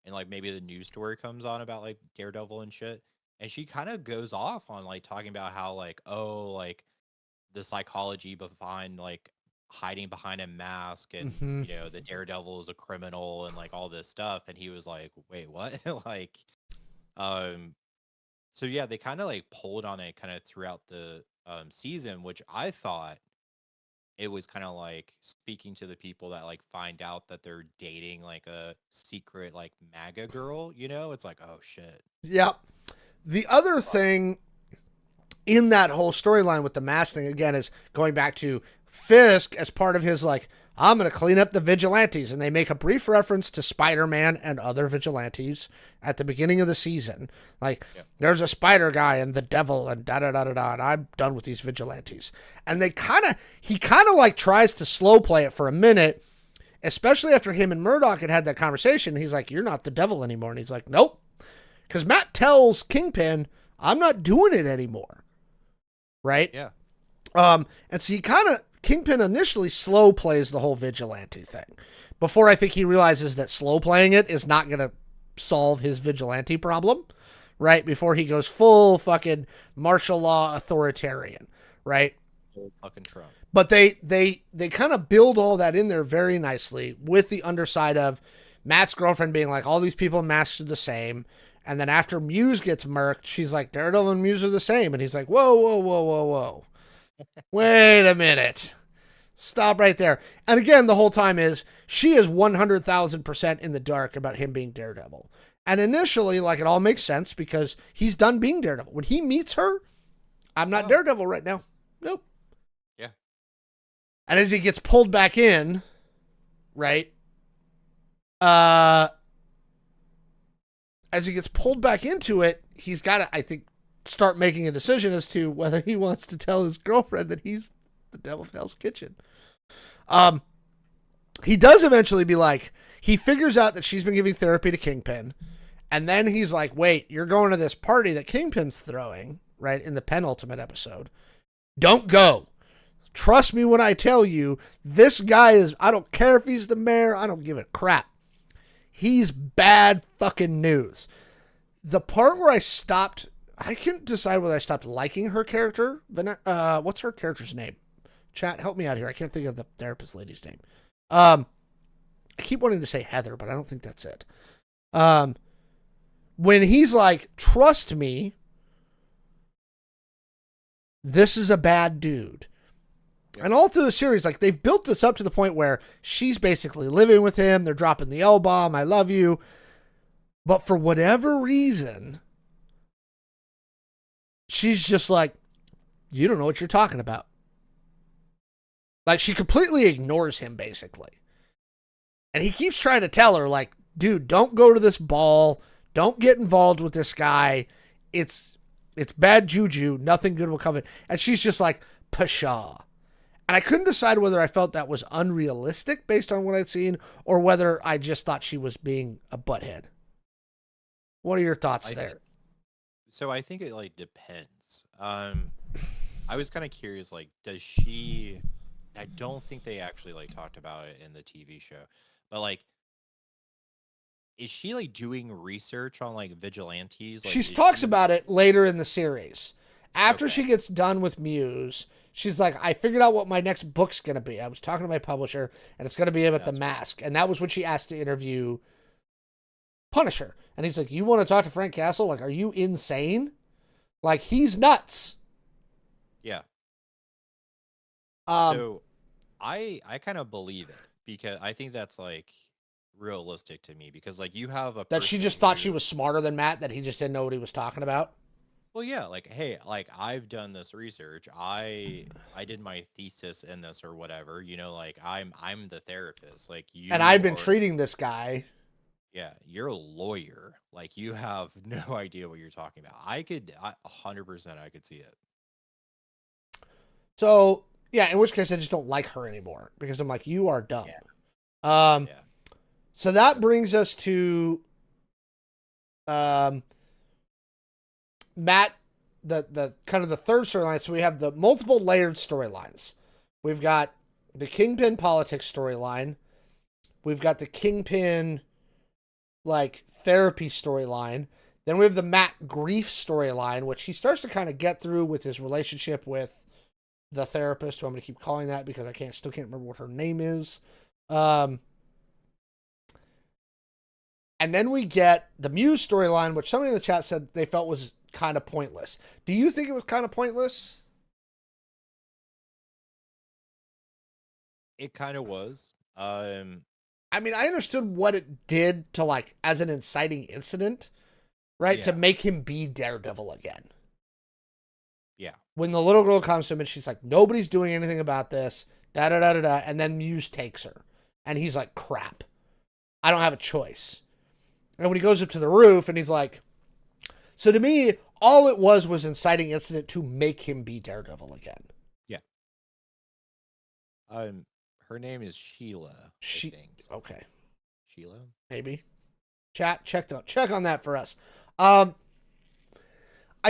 like maybe the news story comes on about like Daredevil and shit, and she kind of goes off on like talking about how like like the psychology behind like hiding behind a mask and the Daredevil is a criminal and like all this stuff, and he was like, wait, what? Like, so yeah, they kind of like pulled on it kind of throughout the season, which I thought it was kind of like speaking to the people that like find out that they're dating like a secret like MAGA girl, it's like, oh shit. Yeah. The other thing in that whole storyline with the mask thing, again, is going back to Fisk as part of his like, I'm going to clean up the vigilantes. And they make a brief reference to Spider-Man and other vigilantes at the beginning of the season. Like, there's a spider guy and the devil and da-da-da-da-da, and I'm done with these vigilantes. And he kind of like tries to slow play it for a minute, especially after him and Murdoch had that conversation. He's like, you're not the devil anymore. And he's like, nope. Because Matt tells Kingpin, I'm not doing it anymore. Right? Yeah. And so Kingpin initially slow plays the whole vigilante thing before I think he realizes that slow playing it is not going to solve his vigilante problem, right? Before he goes full fucking martial law authoritarian, right? Full fucking Trump. But they kind of build all that in there very nicely with the underside of Matt's girlfriend being like, all these people in masks are the same. And then after Muse gets murked, she's like, Daredevil and Muse are the same. And he's like, whoa, whoa, whoa, whoa, whoa. Wait a minute. Stop right there. And again, the whole time she is 100,000% in the dark about him being Daredevil. And initially, like, it all makes sense because he's done being Daredevil. When he meets her, I'm not Daredevil right now. Nope. Yeah. And as he gets pulled back in, right? As as he gets pulled back into it, he's got to, I think, start making a decision as to whether he wants to tell his girlfriend that he's the devil of Hell's Kitchen. He does eventually be like, he figures out that she's been giving therapy to Kingpin. And then he's like, wait, you're going to this party that Kingpin's throwing, right, in the penultimate episode. Don't go. Trust me when I tell you, this guy is, I don't care if he's the mayor, I don't give a crap. He's bad fucking news. The part where I couldn't decide whether I stopped liking her character. What's her character's name? Chat, help me out here. I can't think of the therapist lady's name. I keep wanting to say Heather, but I don't think that's it. When he's like, trust me, this is a bad dude. Yep. And all through the series, like, they've built this up to the point where she's basically living with him. They're dropping the L-bomb. I love you. But for whatever reason, she's just like, you don't know what you're talking about. Like, she completely ignores him, basically. And he keeps trying to tell her, like, dude, don't go to this ball. Don't get involved with this guy. It's bad juju. Nothing good will come of it. And she's just like, pshaw. And I couldn't decide whether I felt that was unrealistic based on what I'd seen or whether I just thought she was being a butthead. What are your thoughts there? So I think it, like, depends. I was kind of curious, like, does she... I don't think they actually, like, talked about it in the TV show. But, like, is she, like, doing research on, like, vigilantes? Like, she talks about it later in the series. After she gets done with Muse, she's like, I figured out what my next book's going to be. I was talking to my publisher, and it's going to be about the mask. And that was when she asked to interview Punisher. And he's like, you want to talk to Frank Castle? Like, are you insane? Like, he's nuts. Yeah. So I kind of believe it because I think that's, like, realistic to me because, like, you have a that she just thought she was smarter than Matt, that he just didn't know what he was talking about. Well, yeah, like, hey, like, I've done this research. I did my thesis in this or whatever, you know, like, I'm the therapist, like, you and I've been treating this guy. Yeah, you're a lawyer, like, you have no idea what you're talking about. 100% I could see it. So yeah, in which case I just don't like her anymore because I'm like, you are dumb. Yeah. So that brings us to Matt, the kind of the third storyline. So we have the multiple layered storylines. We've got the Kingpin politics storyline. We've got the Kingpin, like, therapy storyline. Then we have the Matt grief storyline, which he starts to kind of get through with his relationship with the therapist, who I'm going to keep calling that because I still can't remember what her name is. And then we get the Muse storyline, which somebody in the chat said they felt was kind of pointless. Do you think it was kind of pointless? It kind of was. I mean, I understood what it did to, like, as an inciting incident, right? Yeah. To make him be Daredevil again. Yeah. When the little girl comes to him and she's like, nobody's doing anything about this, da-da-da-da-da, and then Muse takes her. And he's like, crap. I don't have a choice. And when he goes up to the roof and he's like, so to me, all it was inciting incident to make him be Daredevil again. Yeah. Her name is Sheila. I think. Okay. Sheila? Maybe. Chat, check on that for us. I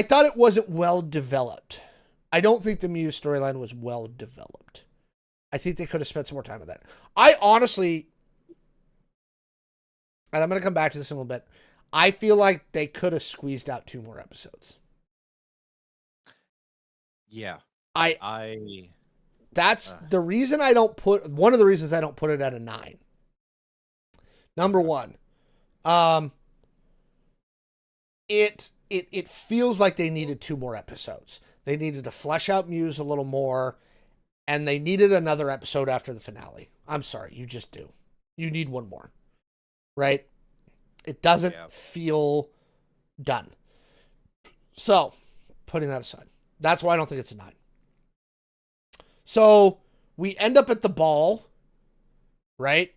thought it wasn't well developed. I don't think the Muse storyline was well developed. I think they could have spent some more time with that. I honestly, and I'm going to come back to this in a little bit, I feel like they could have squeezed out 2 more episodes. Yeah. That's the reason I don't put, one of the reasons I don't put it at a 9. Number one, it feels like they needed 2 more episodes. They needed to flesh out Muse a little more, and they needed another episode after the finale. I'm sorry, you just do. You need 1 more, right? It doesn't feel done. So, putting that aside, that's why I don't think it's a 9. So, we end up at the ball, right?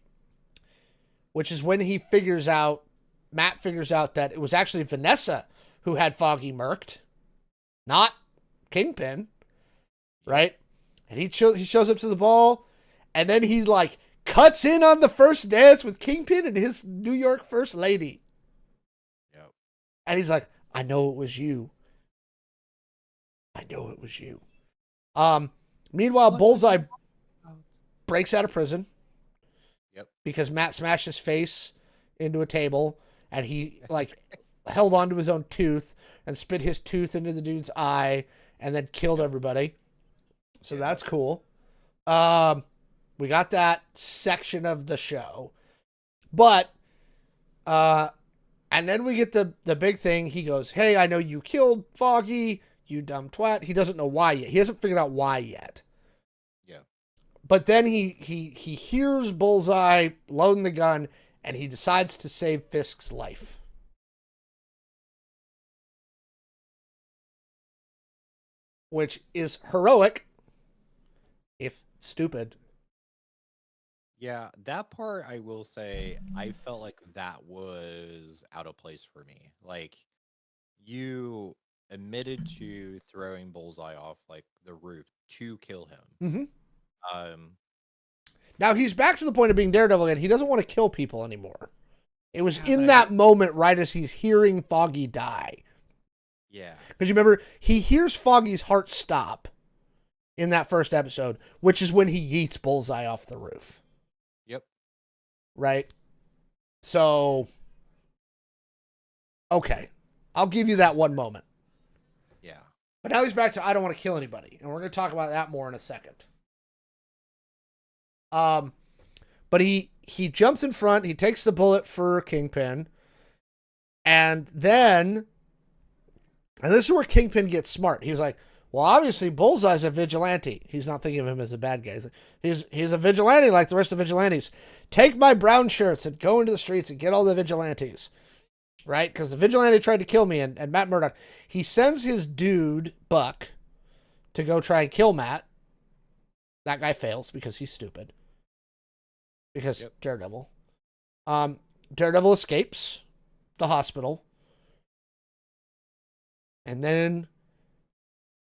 Which is when he figures out Matt figures out that it was actually Vanessa who had Foggy murked, not Kingpin, right? And he shows up to the ball, and then he like cuts in on the first dance with Kingpin and his New York first lady. Yep. And he's like, I know it was you. I know it was you. Meanwhile, Bullseye breaks out of prison. Yep. Because Matt smashed his face into a table, and he like held onto his own tooth and spit his tooth into the dude's eye and then killed everybody. So that's cool. We got that section of the show. But and then we get the big thing. He goes, hey, I know you killed Foggy, you dumb twat. He doesn't know why yet. He hasn't figured out why yet. Yeah. But then he hears Bullseye loading the gun, and he decides to save Fisk's life. Which is heroic, if stupid. Yeah, that part I will say, I felt like that was out of place for me. Like, you admitted to throwing Bullseye off like the roof to kill him. Mm-hmm. Now he's back to the point of being Daredevil again. He doesn't want to kill people anymore. It was in that moment right as he's hearing Foggy die. Yeah. Because you remember, he hears Foggy's heart stop in that first episode, which is when he yeets Bullseye off the roof. Yep. Right? So, okay. I'll give you that one moment. Yeah. But now he's back to I don't want to kill anybody. And we're going to talk about that more in a second. But he jumps in front. He takes the bullet for Kingpin. And then, and this is where Kingpin gets smart. He's like, well, obviously Bullseye's a vigilante. He's not thinking of him as a bad guy. He's a vigilante like the rest of the vigilantes. Take my brown shirts and go into the streets and get all the vigilantes. Right? Because the vigilante tried to kill me and Matt Murdock. He sends his dude, Buck, to go try and kill Matt. That guy fails because he's stupid. Because Daredevil. Daredevil escapes the hospital. And then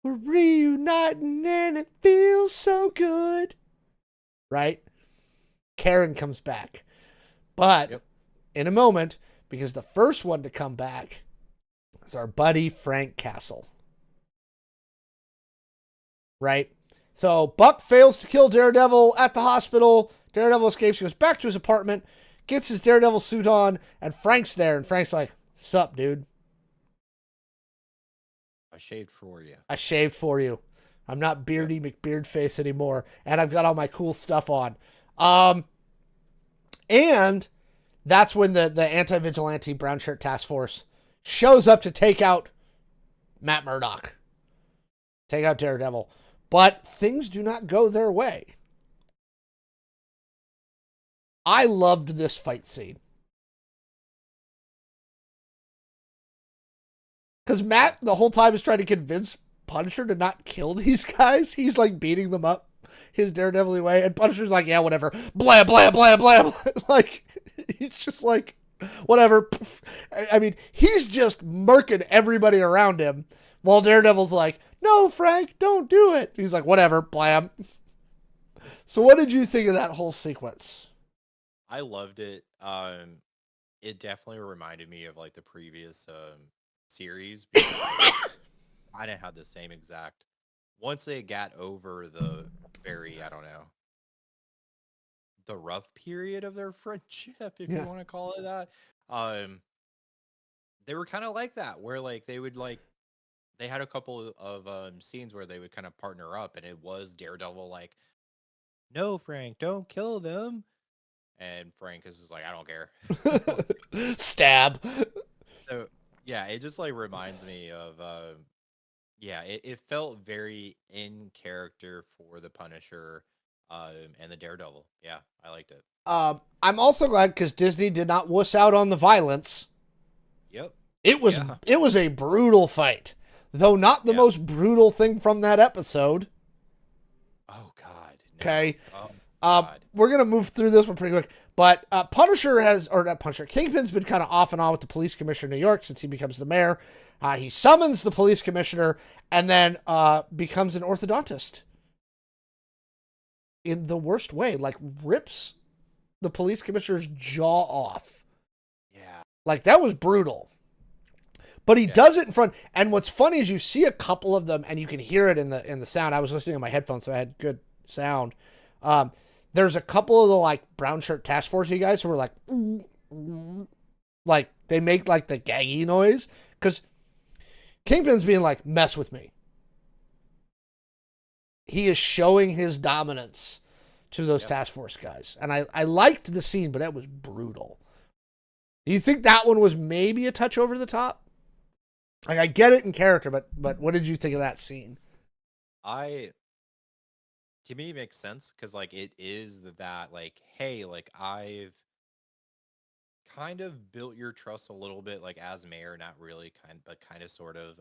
we're reuniting and it feels so good. Right? Karen comes back. But in a moment, because the first one to come back is our buddy Frank Castle. Right? So Buck fails to kill Daredevil at the hospital. Daredevil escapes, goes back to his apartment, gets his Daredevil suit on, and Frank's there. And Frank's like, sup, dude? I shaved for you. I shaved for you. I'm not Beardy McBeardface anymore. And I've got all my cool stuff on. And that's when the anti-vigilante brown shirt task force shows up to take out Matt Murdock. Take out Daredevil. But things do not go their way. I loved this fight scene. Because Matt, the whole time, is trying to convince Punisher to not kill these guys. He's like beating them up his Daredevil way. And Punisher's like, yeah, whatever. Blah, blah, blah, blah, blah. Like, he's just like, whatever. I mean, he's just murking everybody around him. While Daredevil's like, no, Frank, don't do it. He's like, whatever, blam. So what did you think of that whole sequence? I loved it. It definitely reminded me of like the previous series. Because I didn't have the same exact. Once they got over the very, I don't know, the rough period of their friendship, if you want to call it that, they were kind of like that, where like they would like, they had a couple of scenes where they would kind of partner up, and it was Daredevil like, no, Frank, don't kill them. And Frank is just like, I don't care. Stab. So, yeah, it just like reminds me of, it felt very in character for the Punisher and the Daredevil. Yeah, I liked it. I'm also glad because Disney did not wuss out on the violence. Yep. It was a brutal fight. Though not the most brutal thing from that episode. Oh, God. No. Okay. God. We're going to move through this one pretty quick. But Punisher has, or not Punisher, Kingpin's been kind of off and on with the police commissioner in New York since he becomes the mayor. He summons the police commissioner and then becomes an orthodontist. In the worst way, like rips the police commissioner's jaw off. Yeah. Like that was brutal. But he does it in front. And what's funny is you see a couple of them and you can hear it in the sound. I was listening on my headphones, so I had good sound. There's a couple of the like brown shirt task force guys who were like they make like the gaggy noise because Kingpin's being like, mess with me. He is showing his dominance to those task force guys. And I liked the scene, but it was brutal. Do you think that one was maybe a touch over the top? Like I get it in character, but what did you think of that scene? To me, it makes sense because like it is that like, hey, like I've kind of built your trust a little bit, like as mayor, not really but kind of sort of.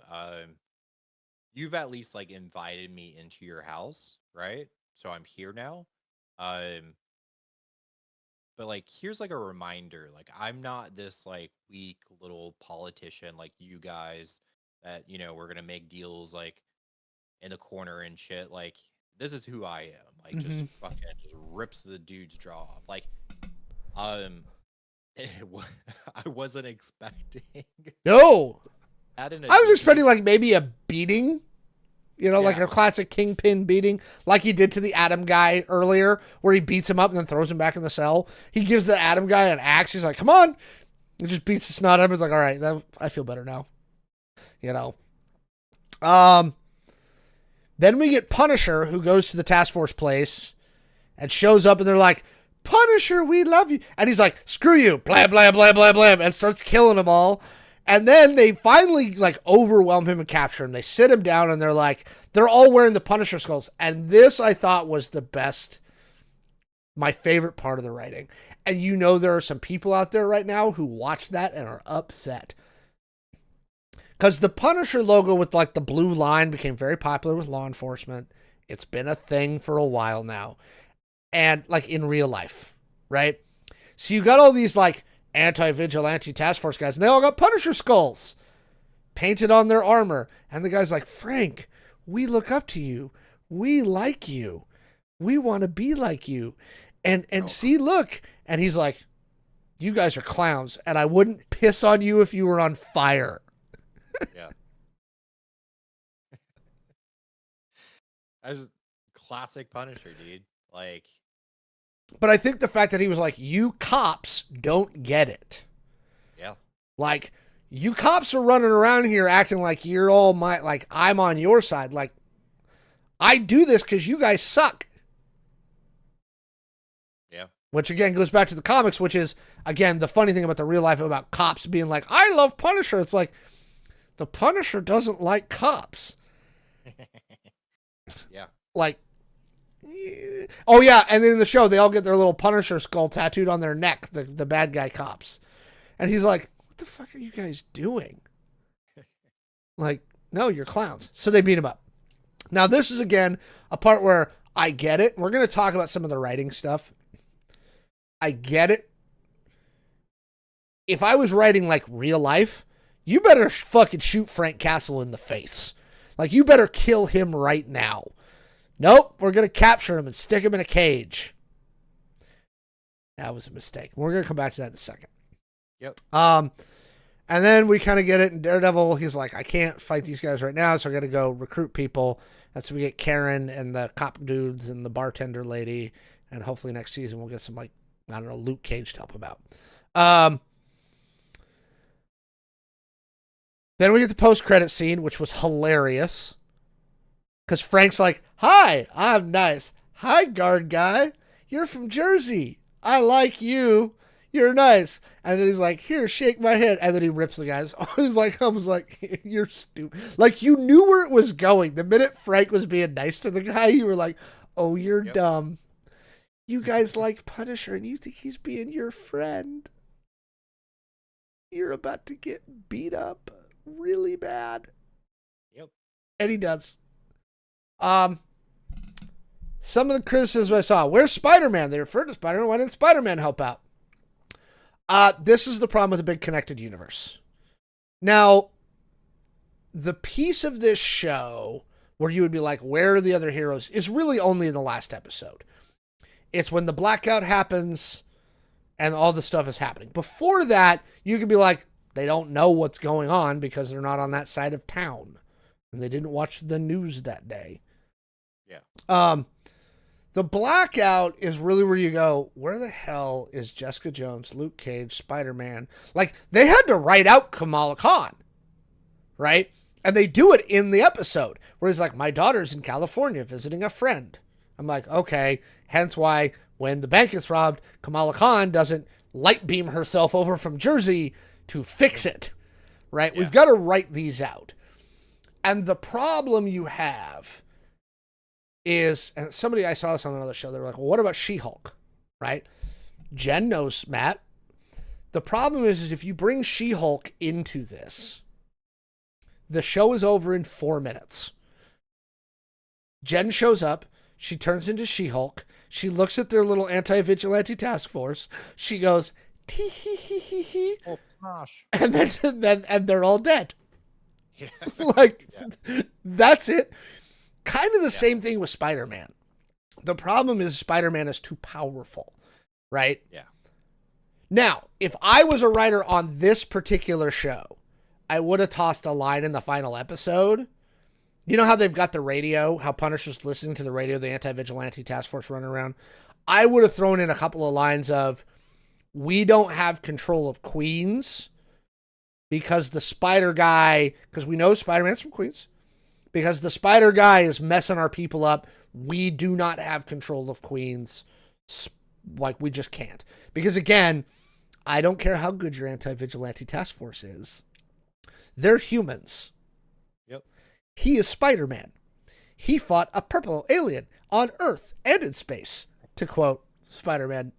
You've at least like invited me into your house, right? So I'm here now. But like here's like a reminder, like I'm not this like weak little politician like you guys that, you know, we're gonna make deals like in the corner and shit. Like this is who I am. Like just fucking just rips the dude's jaw off. Like I wasn't expecting. No. I was expecting like maybe a beating. You know, like a classic Kingpin beating, like he did to the Atom guy earlier, where he beats him up and then throws him back in the cell. He gives the Atom guy an axe. He's like, come on. He just beats the snot out of him. He's like, all right, I feel better now. You know. Then we get Punisher, who goes to the task force place and shows up, and they're like, Punisher, we love you. And he's like, screw you, blah, blah, blah, blah, blah, and starts killing them all. And then they finally like overwhelm him and capture him. They sit him down and they're like, they're all wearing the Punisher skulls. And this I thought was the best, my favorite part of the writing. And you know, there are some people out there right now who watch that and are upset. Because the Punisher logo with like the blue line became very popular with law enforcement. It's been a thing for a while now. And like in real life, right? So you got all these like anti-vigilante task force guys, and they all got Punisher skulls painted on their armor. And the guy's like, Frank, we look up to you. We like you. We want to be like you. And see, look. And he's like, you guys are clowns, and I wouldn't piss on you if you were on fire. Yeah. That's just classic Punisher, dude. Like, but I think the fact that he was like, you cops don't get it. Yeah. Like, you cops are running around here acting like you're all like I'm on your side. Like, I do this because you guys suck. Yeah. Which again goes back to the comics, which is again the funny thing about the real life about cops being like, I love Punisher. It's like the Punisher doesn't like cops. Yeah. Like, oh yeah, and then in the show they all get their little Punisher skull tattooed on their neck, the bad guy cops. And he's like, what the fuck are you guys doing? Like, no, you're clowns. So they beat him up. Now this is again a part where I get it. We're going to talk about some of the writing stuff. I get it. If I was writing like real life, you better fucking shoot Frank Castle in the face. Like, you better kill him right now. Nope, we're going to capture him and stick him in a cage. That was a mistake. We're going to come back to that in a second. Yep. And then we kind of get it in Daredevil. He's like, I can't fight these guys right now, so I got to go recruit people. That's when we get Karen and the cop dudes and the bartender lady. And hopefully next season we'll get some, like, I don't know, Luke Cage to help him out. Then we get the post-credit scene, which was hilarious. Because Frank's like, hi, I'm nice. Hi, guard guy. You're from Jersey. I like you. You're nice. And then he's like, here, shake my hand. And then he rips the guy's. I was like, you're stupid. Like, you knew where it was going. The minute Frank was being nice to the guy, you were like, oh, you're dumb. You guys like Punisher, and you think he's being your friend. You're about to get beat up really bad. Yep. And he does. Some of the criticism I saw, where's Spider-Man? They referred to Spider-Man. Why didn't Spider-Man help out? This is the problem with a big connected universe. Now, the piece of this show where you would be like, where are the other heroes, is really only in the last episode. It's when the blackout happens and all the stuff is happening. Before that, you could be like, they don't know what's going on because they're not on that side of town. And they didn't watch the news that day. Yeah. The blackout is really where you go, where the hell is Jessica Jones, Luke Cage, Spider-Man? Like, they had to write out Kamala Khan, right? And they do it in the episode where he's like, my daughter's in California visiting a friend. I'm like, okay, hence why when the bank gets robbed, Kamala Khan doesn't light beam herself over from Jersey to fix it, right? Yeah. We've got to write these out. And the problem you have is, and somebody, I saw this on another show, they were like, well, what about She-Hulk, right? Jen knows, Matt. The problem is if you bring She-Hulk into this, the show is over in 4 minutes. Jen shows up. She turns into She-Hulk. She looks at their little anti-vigilante task force. She goes, tee hee hee hee hee. Oh gosh. And then they're all dead. Yeah. Like, Yeah. that's it. Kind of the same thing with Spider-Man. The problem is Spider-Man is too powerful, right? Yeah. Now, if I was a writer on this particular show, I would have tossed a line in the final episode. You know how they've got the radio, how Punisher's listening to the radio, the anti-vigilante task force running around? I would have thrown in a couple of lines of, we don't have control of Queens because the Spider guy, because we know Spider-Man's from Queens, because the Spider guy is messing our people up. We do not have control of Queens. Like, we just can't. Because again, I don't care how good your anti-vigilante task force is. They're humans. Yep. He is Spider-Man. He fought a purple alien on Earth and in space, to quote Spider-Man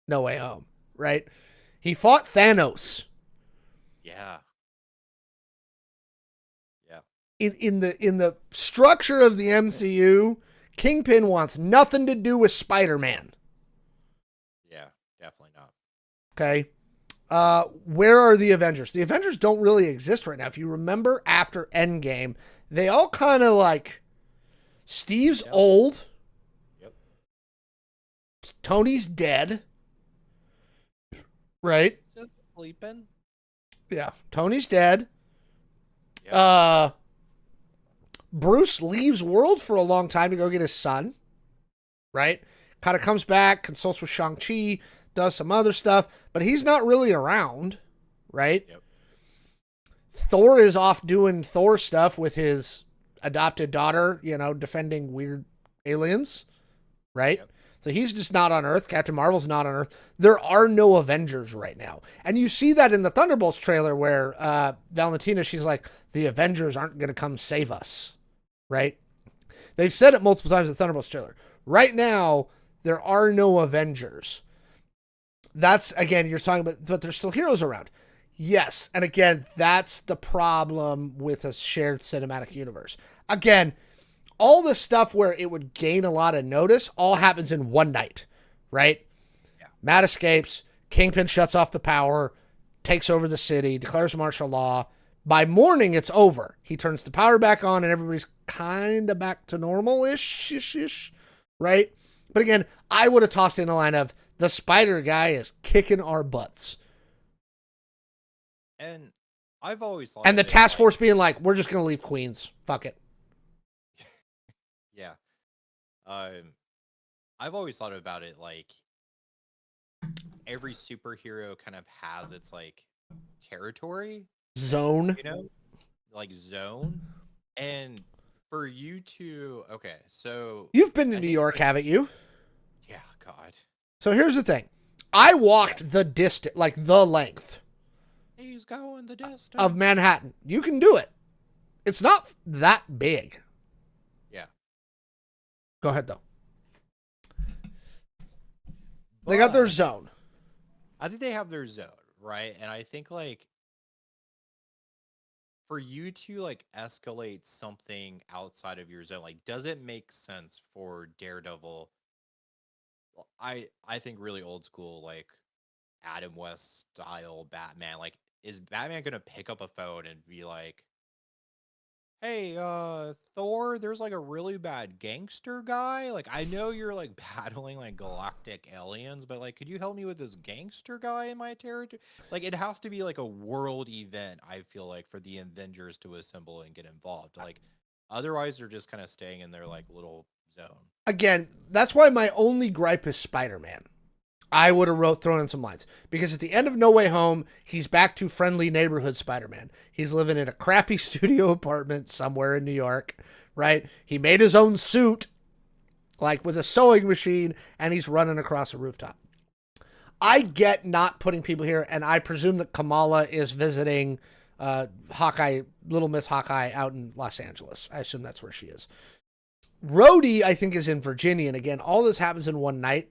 No Way Home, right? He fought Thanos. Yeah. Yeah. In the structure of the MCU, Kingpin wants nothing to do with Spider-Man. Yeah, definitely not. Okay. Where are the Avengers? The Avengers don't really exist right now. If you remember after Endgame, they all kind of like, Steve's old. Yep. Tony's dead. Right? Just sleeping. Yeah. Tony's dead. Yep. Bruce leaves World for a long time to go get his son. Right? Kind of comes back, consults with Shang-Chi, does some other stuff, but he's not really around. Right? Yep. Thor is off doing Thor stuff with his adopted daughter, defending weird aliens. Right? Yep. So he's just not on Earth. Captain Marvel's not on Earth. There are no Avengers right now. And you see that in the Thunderbolts trailer where Valentina, she's like, the Avengers aren't going to come save us. Right? They've said it multiple times in the Thunderbolts trailer. Right now, there are no Avengers. That's, again, you're talking about, but there's still heroes around. Yes. And again, that's the problem with a shared cinematic universe. Again, all the stuff where it would gain a lot of notice all happens in one night, right? Yeah. Matt escapes, Kingpin shuts off the power, takes over the city, declares martial law. By morning, it's over. He turns the power back on and everybody's kind of back to normal-ish, right? But again, I would have tossed in a line of, the Spider guy is kicking our butts. And I've always thought And the of it task like- force being like, we're just going to leave Queens. Fuck it. Yeah. I've always thought about it like every superhero kind of has its like territory, Zone. like zone. And for you to, okay, so You've been to I New think York, haven't you? yeah, God, So here's the thing. I walked the distance, like the length he's going the distance of Manhattan. You can do it. It's not that big. Yeah. Go ahead, though. They got their But zone. I think they have their zone, right? And I think like for you to like escalate something outside of your zone, like, does it make sense for Daredevil? I think really old school, like Adam West style Batman. Like, is Batman gonna pick up a phone and be like, "Hey, Thor, there's like a really bad gangster guy. Like, I know you're like battling like galactic aliens, but like, could you help me with this gangster guy in my territory?" Like, it has to be like a world event, I feel like, for the Avengers to assemble and get involved. Like, otherwise, they're just kind of staying in their like little zone. Again, that's why my only gripe is Spider-Man. I would have thrown in some lines. Because at the end of No Way Home, he's back to friendly neighborhood Spider-Man. He's living in a crappy studio apartment somewhere in New York, right? He made his own suit, like with a sewing machine, and he's running across a rooftop. I get not putting people here, and I presume that Kamala is visiting Hawkeye, Little Miss Hawkeye out in Los Angeles. I assume that's where she is. Rhodey, I think, is in Virginia, and again, all this happens in one night.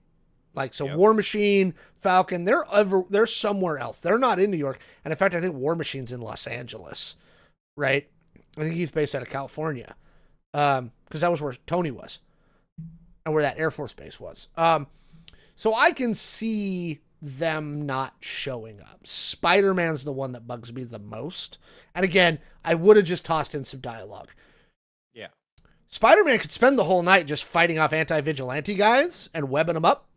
Like, so yep. War Machine, Falcon, they're somewhere else. They're not in New York. And in fact, I think War Machine's in Los Angeles, right? I think he's based out of California. Because that was where Tony was. And where that Air Force base was. So I can see them not showing up. Spider-Man's the one that bugs me the most. And again, I would have just tossed in some dialogue. Yeah. Spider-Man could spend the whole night just fighting off anti-vigilante guys and webbing them up.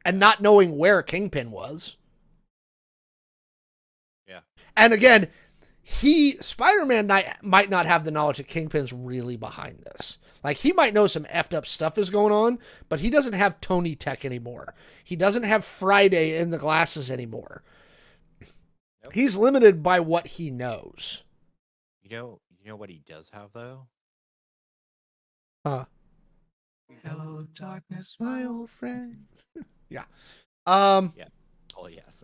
And not knowing where Kingpin was. Yeah. And again, Spider-Man might not have the knowledge that Kingpin's really behind this. Like, he might know some effed up stuff is going on, but he doesn't have Tony Tech anymore. He doesn't have Friday in the glasses anymore. Nope. He's limited by what he knows. You know what he does have, though? Hello, darkness, my old friend. Yeah. Yeah. Oh, yes.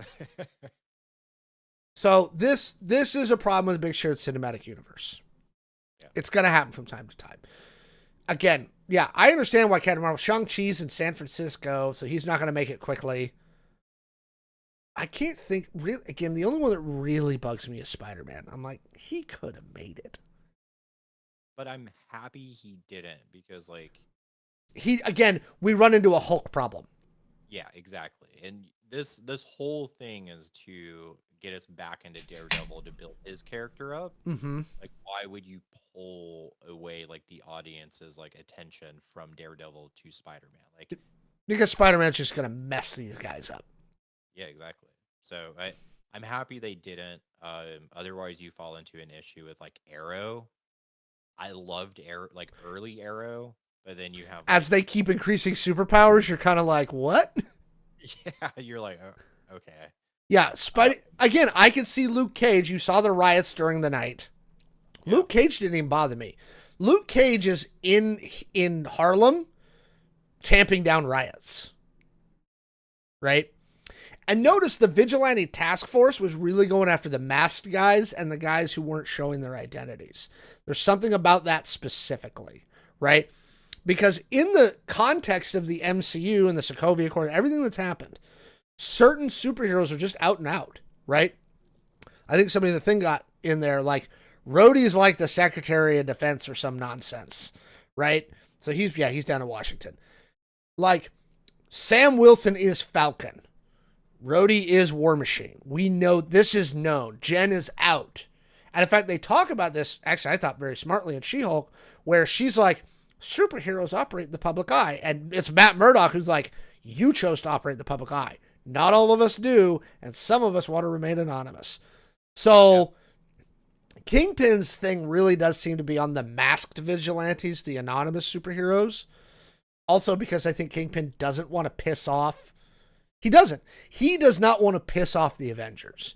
So this is a problem with the big shared cinematic universe. Yeah. It's going to happen from time to time. Again, yeah, I understand why Captain Marvel, Shang-Chi's in San Francisco, so he's not going to make it quickly. I can't think, really, again, the only one that really bugs me is Spider-Man. I'm like, he could have made it. But I'm happy he didn't, because, like... Again, we run into a Hulk problem. Yeah, exactly. And this whole thing is to get us back into Daredevil to build his character up. Mm-hmm. Like, why would you pull away like the audience's like attention from Daredevil to Spider-Man? Like, because Spider-Man's just gonna mess these guys up. Yeah, exactly. So I'm happy they didn't. Otherwise, you fall into an issue with like Arrow. I loved early Arrow. But then you have... As they keep increasing superpowers, you're kind of like, what? Yeah, you're like, oh, okay. Yeah, again, I could see Luke Cage. You saw the riots during the night. Yeah. Luke Cage didn't even bother me. Luke Cage is in Harlem tamping down riots. Right? And notice the Vigilante Task Force was really going after the masked guys and the guys who weren't showing their identities. There's something about that specifically, right? Because in the context of the MCU and the Sokovia Accord, everything that's happened, certain superheroes are just out and out, right? I think somebody in the thing got in there, like, Rhodey's like the Secretary of Defense or some nonsense, right? So he's down in Washington. Like, Sam Wilson is Falcon. Rhodey is War Machine. We know this is known. Jen is out. And in fact, they talk about this, actually, I thought very smartly in She-Hulk, where she's like, superheroes operate in the public eye. And it's Matt Murdock who's like, you chose to operate in the public eye. Not all of us do, and some of us want to remain anonymous. So, yeah. Kingpin's thing really does seem to be on the masked vigilantes, the anonymous superheroes. Also because I think Kingpin doesn't want to piss off... He doesn't. He does not want to piss off the Avengers.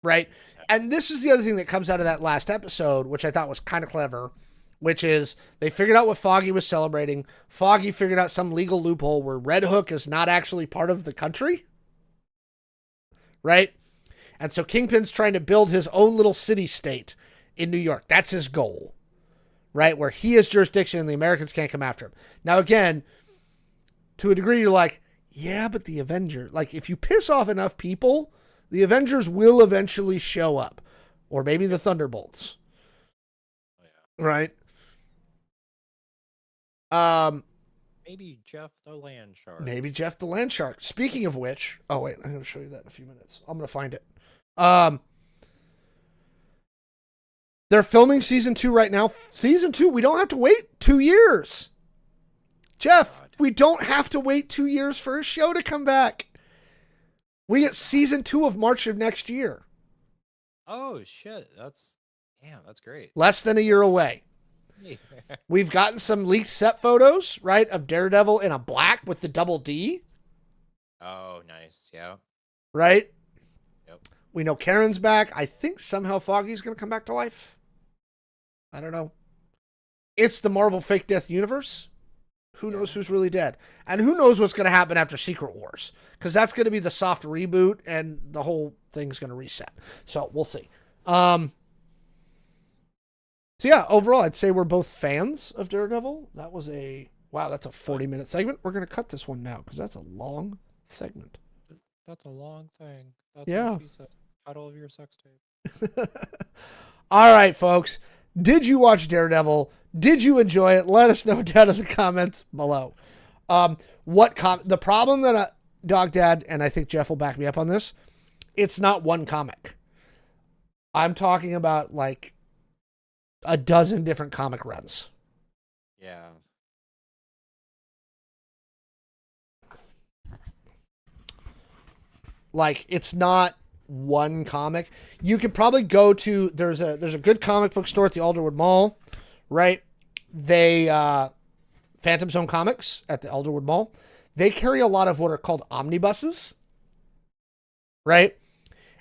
Right? And this is the other thing that comes out of that last episode, which I thought was kind of clever, which is they figured out what Foggy was celebrating. Foggy figured out some legal loophole where Red Hook is not actually part of the country. Right? And so Kingpin's trying to build his own little city-state in New York. That's his goal. Right? Where he has jurisdiction and the Americans can't come after him. Now, again, to a degree, you're like, yeah, but the Avengers, like, if you piss off enough people, the Avengers will eventually show up. or maybe the Thunderbolts. Oh, yeah. Right? Maybe Jeff the Land Shark. Maybe Jeff the Land Shark. Speaking of which, oh wait, I'm going to show you that in a few minutes. I'm going to find it. They're filming season 2 right now. Season 2, we don't have to wait 2 years. Jeff, we don't have to wait 2 years for a show to come back. We get season 2 of March of next year. Oh shit, that's great. Less than a year away. We've gotten some leaked set photos, right, of Daredevil in a black with the double D. Oh, nice. Yeah. Right? Yep. We know Karen's back. I think somehow Foggy's going to come back to life. I don't know. It's the Marvel fake death universe. Who knows who's really dead? And who knows what's going to happen after Secret Wars? Because that's going to be the soft reboot and the whole thing's going to reset. So we'll see. So yeah, overall, I'd say we're both fans of Daredevil. That was that's a 40-minute segment. We're going to cut this one now because that's a long segment. That's a long thing. That's Yeah. what she said. Title of your sex tape. All right, folks. Did you watch Daredevil? Did you enjoy it? Let us know down in the comments below. The problem that Dog Dad, and I think Jeff will back me up on this, it's not one comic. I'm talking about like a dozen different comic runs. Yeah. Like, it's not one comic. You could probably go to, there's a good comic book store at the Alderwood Mall, right? They, Phantom Zone Comics at the Alderwood Mall. They carry a lot of what are called omnibuses, right?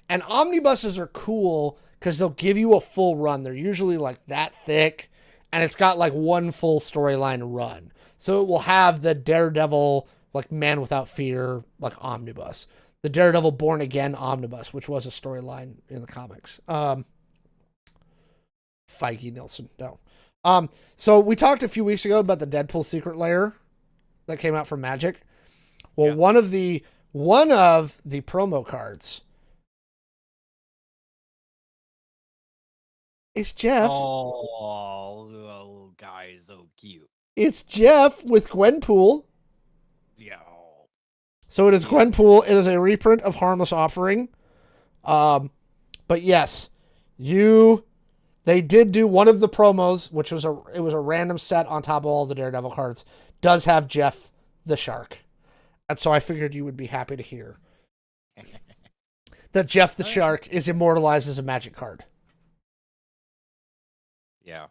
And omnibuses are cool because they'll give you a full run. They're usually like that thick, and it's got like one full storyline run. So it will have the Daredevil, like Man Without Fear, like omnibus. The Daredevil Born Again omnibus, which was a storyline in the comics. Feige Nilsson, no. So we talked a few weeks ago about the Deadpool Secret Lair that came out from Magic. Well, Yeah. one of the promo cards is Jeff. Oh, little guy is so cute. It's Jeff with Gwenpool. Yeah. So it is Gwenpool. It is a reprint of Harmless Offering. But yes, they did do one of the promos, which was a random set on top of all the Daredevil cards, does have Jeff the Shark. And so I figured you would be happy to hear that Jeff the Shark is immortalized as a Magic card. Yeah.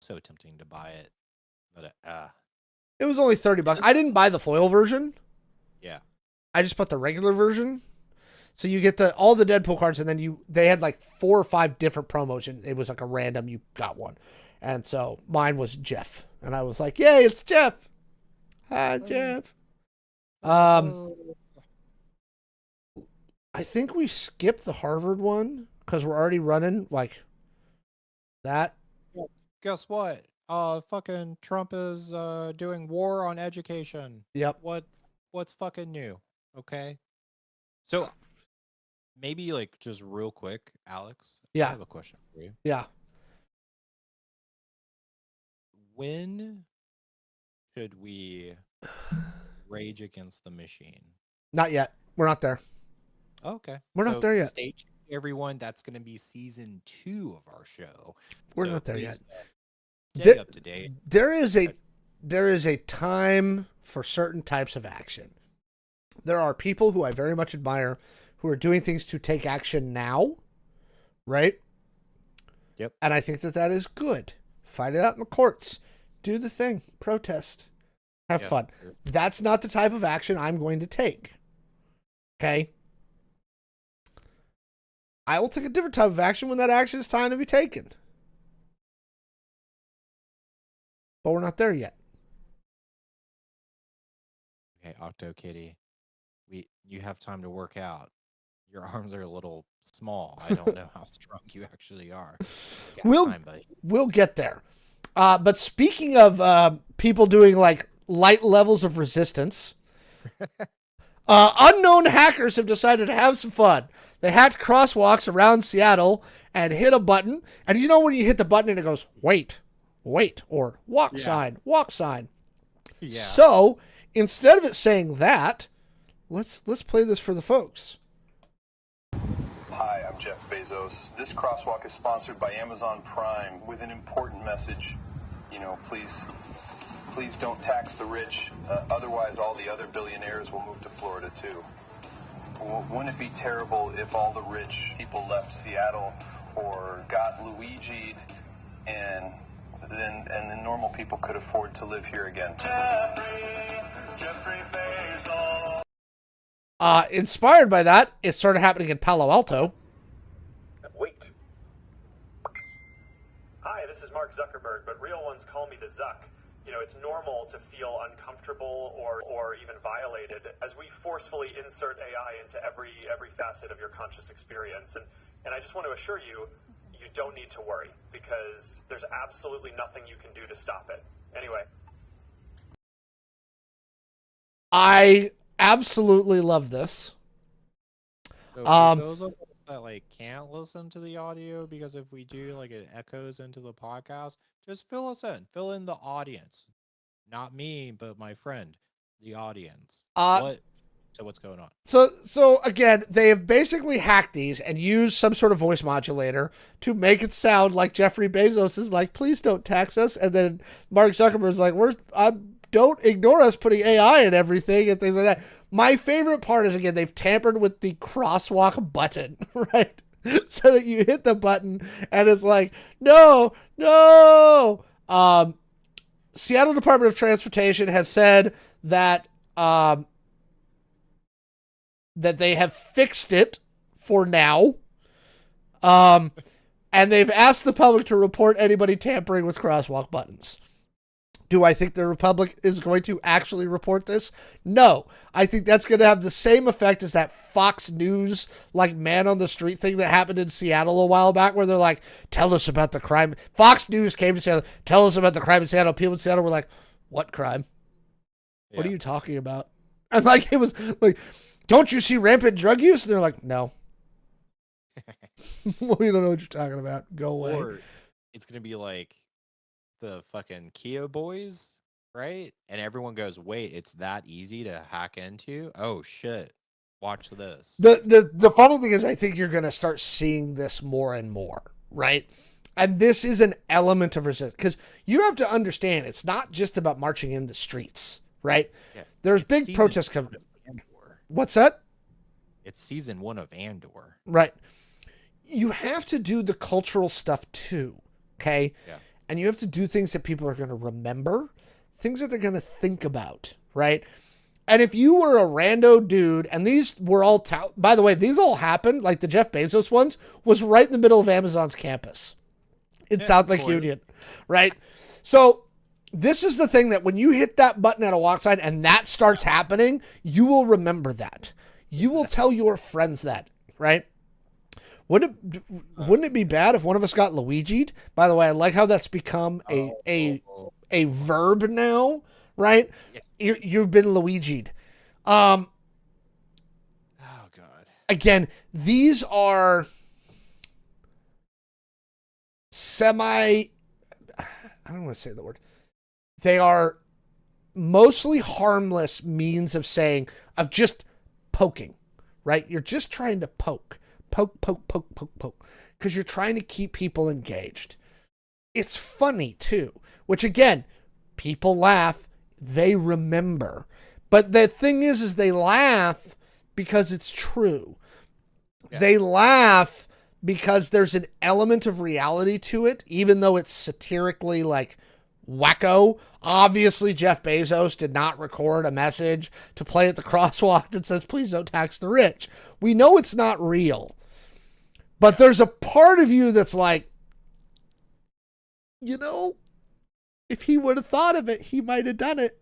So tempting to buy it, but It was only $30. I didn't buy the foil version. yeah. I just bought the regular version. So you get all the Deadpool cards, and then they had like 4 or 5 different promos, and it was like a random, you got one. And so mine was Jeff. And I was like, yay, it's Jeff. Hi, Jeff. I think we skipped the Harvard one because we're already running like that. Guess what? Fucking Trump is doing war on education. Yep. What's fucking new? Okay. So maybe like just real quick, Alex. Yeah. I have a question for you. Yeah. When should we rage against the machine? Not yet. We're not there. Okay. We're not there yet. Stay tuned, everyone. That's going to be season 2 of our show. We're So not there please, yet. Stay up to date. There is a time for certain types of action. There are people who I very much admire who are doing things to take action now, right? Yep. And I think that is good. Fight it out in the courts. Do the thing. Protest. Have fun. Sure. That's not the type of action I'm going to take. Okay? I will take a different type of action when that action is time to be taken. But we're not there yet. Okay, Octo Kitty. You have time to work out. Your arms are a little small. I don't know how strong you actually are. Time, buddy. We'll get there. But speaking of people doing like light levels of resistance, Unknown hackers have decided to have some fun. They hacked crosswalks around Seattle and hit a button. And you know when you hit the button and it goes, wait, or walk sign. Yeah. So instead of it saying that, let's play this for the folks. Hi, I'm Jeff Bezos. This crosswalk is sponsored by Amazon Prime with an important message. Please don't tax the rich. Otherwise, all the other billionaires will move to Florida too. Wouldn't it be terrible if all the rich people left Seattle or got Luigi'd and then normal people could afford to live here again? Jeffrey Bezos. Inspired by that, it started happening in Palo Alto. Wait. Hi, this is Mark Zuckerberg, but real ones call me the Zuck. It's normal to feel uncomfortable or even violated as we forcefully insert AI into every facet of your conscious experience. And I just want to assure you, you don't need to worry because there's absolutely nothing you can do to stop it. Anyway. I absolutely love this. So for those of us that can't listen to the audio, because if we do, it echoes into the podcast, just fill us in. Fill in the audience. Not me, but my friend, the audience. What's going on? So again, they have basically hacked these and used some sort of voice modulator to make it sound like Jeffrey Bezos is like, please don't tax us. And then Mark Zuckerberg's like, don't ignore us putting AI in everything and things like that. My favorite part is, again, they've tampered with the crosswalk button, right? So that you hit the button and it's like, no. Seattle Department of Transportation has said that that they have fixed it for now. And they've asked the public to report anybody tampering with crosswalk buttons. Do I think the Republic is going to actually report this? No. I think that's going to have the same effect as that Fox News, man on the street thing that happened in Seattle a while back, where they're like, tell us about the crime. Fox News came to Seattle, tell us about the crime in Seattle. People in Seattle were like, what crime? Yeah. What are you talking about? And it was like, don't you see rampant drug use? And they're like, no. We don't know what you're talking about. Go away. Or it's going to be like the fucking Kia boys, right? And everyone goes, wait, it's that easy to hack into? Oh shit. Watch this. The funny thing is, I think you're going to start seeing this more and more, right? And this is an element of resistance, because you have to understand, it's not just about marching in the streets, right? Yeah. There's big protests coming. What's that? It's season 1 of Andor. Right. You have to do the cultural stuff too, okay? Yeah. And you have to do things that people are going to remember, things that they're going to think about, right? And if you were a rando dude, and these were all, by the way, these all happened, like the Jeff Bezos ones, was right in the middle of Amazon's campus in South Lake Union, right? So this is the thing that when you hit that button at a walk sign and that starts happening, you will remember that. You will tell your friends that, right? Wouldn't it be bad if one of us got Luigi'd? By the way, I like how that's become a verb now, right? Yeah. You've been Luigi'd. Oh God. Again, these are I don't want to say the word. They are mostly harmless means of just poking, right? You're just trying to poke. Because you're trying to keep people engaged. It's funny too, which again, people laugh, they remember. But the thing is they laugh because it's true. Yeah. They laugh because there's an element of reality to it, even though it's satirically wacko. Obviously, Jeff Bezos did not record a message to play at the crosswalk that says, please don't tax the rich. We know it's not real. But there's a part of you that's like, if he would have thought of it, he might have done it.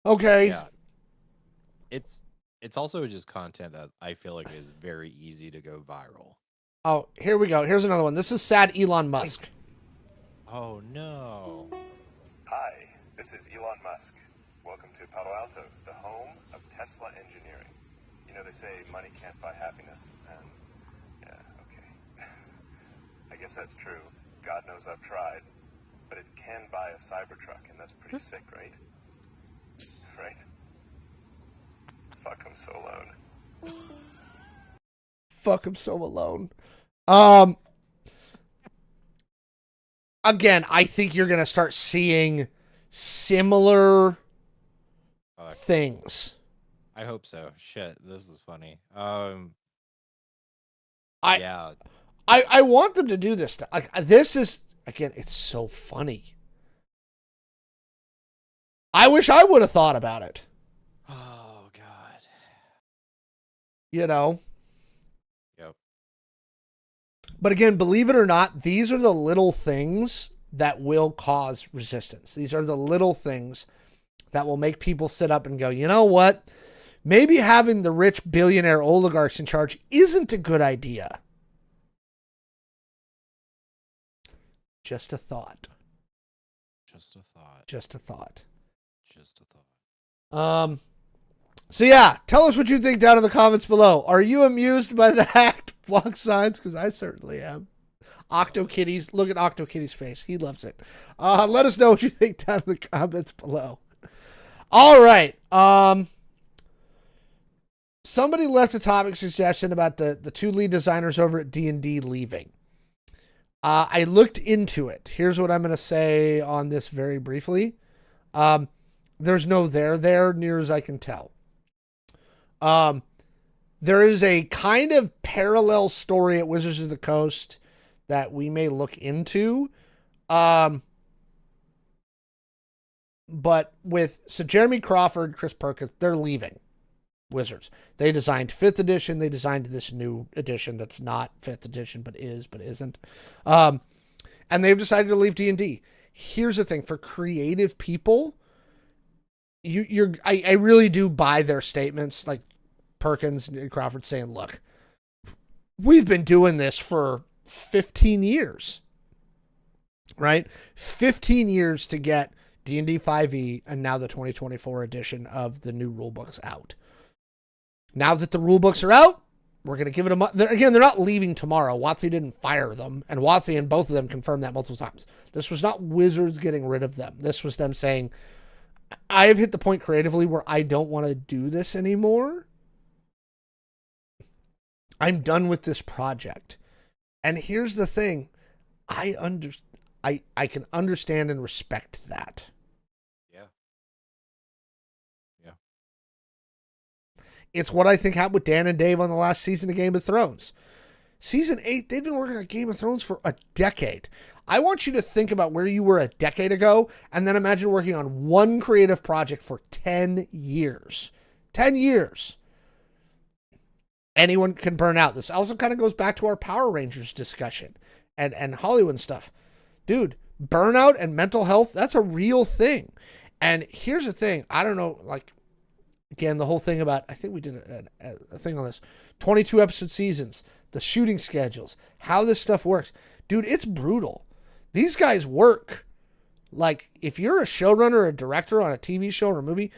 Okay. Yeah. It's also just content that I feel like is very easy to go viral. Oh, here we go. Here's another one. This is sad Elon Musk. Oh, no. Hi, this is Elon Musk. Well, Palo Alto, the home of Tesla engineering. You know, they say money can't buy happiness, and yeah, okay. I guess that's true. God knows I've tried. But it can buy a Cybertruck, and that's pretty sick, right? Right? Fuck, I'm so alone. Fuck, I'm so alone. Again, I think you're going to start seeing similar things. I hope so. Shit, this is funny. I want them to do this stuff. Like, this is, again, it's so funny. I wish I would have thought about it. Oh God. You know. Yep. But again, believe it or not, these are the little things that will cause resistance. These are the little things that will make people sit up and go, you know what? Maybe having the rich billionaire oligarchs in charge isn't a good idea. Just a thought. Just a thought. Just a thought. Just a thought. So yeah, tell us what you think down in the comments below. Are you amused by the hacked block signs? Because I certainly am. OctoKitties, look at OctoKitties' face. He loves it. Let us know what you think down in the comments below. All right. Somebody left a topic suggestion about the two lead designers over at D&D leaving. I looked into it. Here's what I'm going to say on this very briefly. There's no there near as I can tell. There is a kind of parallel story at Wizards of the Coast that we may look into. But so Jeremy Crawford, Chris Perkins, they're leaving Wizards. They designed 5th edition. They designed this new edition that's not 5th edition, but isn't. And they've decided to leave D&D. Here's the thing. For creative people, I really do buy their statements, like Perkins and Crawford saying, look, we've been doing this for 15 years, right? 15 years to get D&D 5e and now the 2024 edition of the new rulebooks out. Now that the rulebooks are out, we're going to give it a month. Again, they're not leaving tomorrow. WotC didn't fire them, and WotC and both of them confirmed that multiple times. This was not Wizards getting rid of them. This was them saying, I have hit the point creatively where I don't want to do this anymore. I'm done with this project. And here's the thing. I can understand and respect that. Yeah. Yeah. It's what I think happened with Dan and Dave on the last season of Game of Thrones. Season 8, they've been working on Game of Thrones for a decade. I want you to think about where you were a decade ago and then imagine working on one creative project for 10 years. 10 years. Anyone can burn out. This also kind of goes back to our Power Rangers discussion and Hollywood stuff. Dude, burnout and mental health, that's a real thing. And here's the thing. I don't know, like, again, the whole thing about, I think we did a thing on this, 22 episode seasons, the shooting schedules, how this stuff works. Dude, it's brutal. These guys work. Like, if you're a showrunner or a director on a TV show or a movie,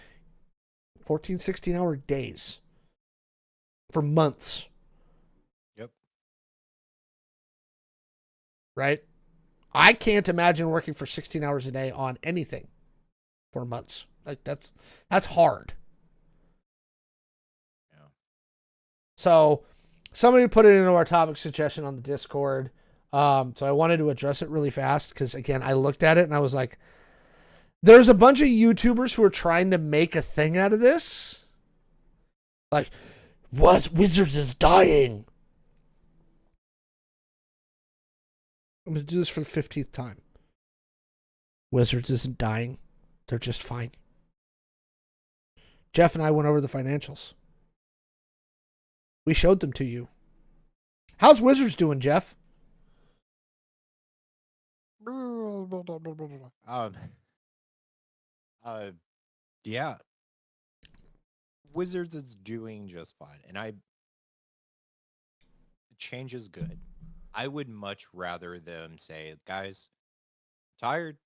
14, 16-hour days for months. Yep. Right? I can't imagine working for 16 hours a day on anything for months. Like, that's hard. Yeah. So somebody put it into our topic suggestion on the Discord. So I wanted to address it really fast because, again, I looked at it and I was like, there's a bunch of YouTubers who are trying to make a thing out of this. Like, what? Wizards is dying. I'm going to do this for the 15th time. Wizards isn't dying. They're just fine. Jeff and I went over the financials. We showed them to you. How's Wizards doing, Jeff? Yeah. Wizards is doing just fine, and change is good. I would much rather them say, guys, tired.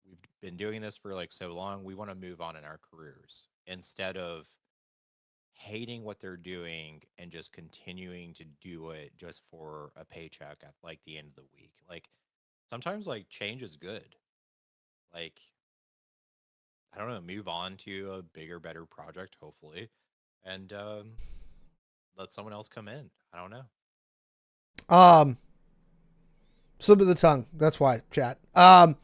We've been doing this for like so long. We want to move on in our careers. instead of hating what they're doing and just continuing to do it just for a paycheck at like the end of the week. Like sometimes like change is good. Like I don't know, move on to a bigger, better project, hopefully, and let someone else come in. I don't know. Slip of the tongue. That's why, chat. All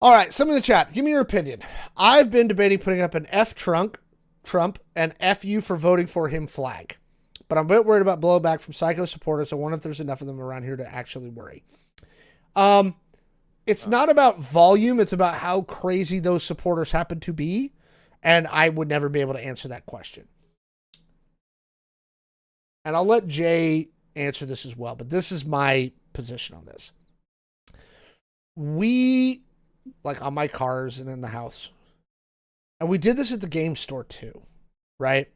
right, some in the chat. Give me your opinion. I've been debating putting up an Trump and F you for voting for him flag. But I'm a bit worried about blowback from psycho supporters. I wonder if there's enough of them around here to actually worry. It's not about volume. It's about how crazy those supporters happen to be. And I would never be able to answer that question. And I'll let Jay answer this as well. But this is my position on this. We, like on my cars and in the house, and we did this at the game store too, right?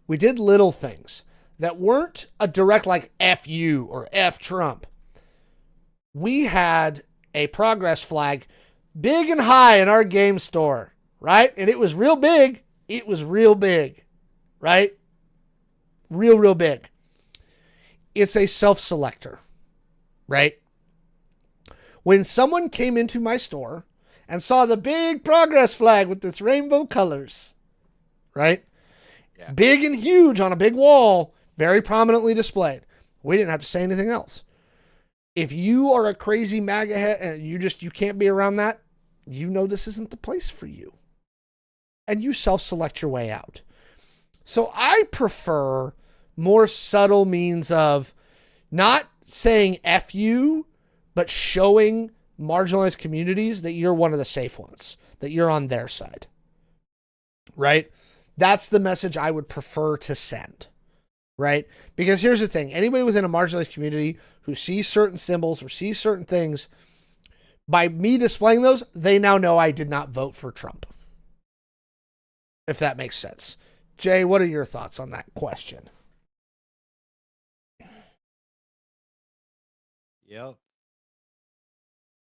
We did little things that weren't a direct like F you or F Trump. We had a progress flag big and high in our game store, right? And it was real big. It was real big, right? Real big. It's a self-selector, right? When someone came into my store and saw the big progress flag with its rainbow colors, right? Yeah. Big and huge on a big wall, very prominently displayed. We didn't have to say anything else. If you are a crazy MAGA head and you can't be around that, you know this isn't the place for you. And you self-select your way out. So I prefer more subtle means of not saying F you, but showing marginalized communities that you're one of the safe ones, that you're on their side, right? That's the message I would prefer to send, right? Because here's the thing. Anybody within a marginalized community who sees certain symbols or sees certain things, by me displaying those, they now know I did not vote for Trump. If that makes sense. Jay, what are your thoughts on that question? Yep.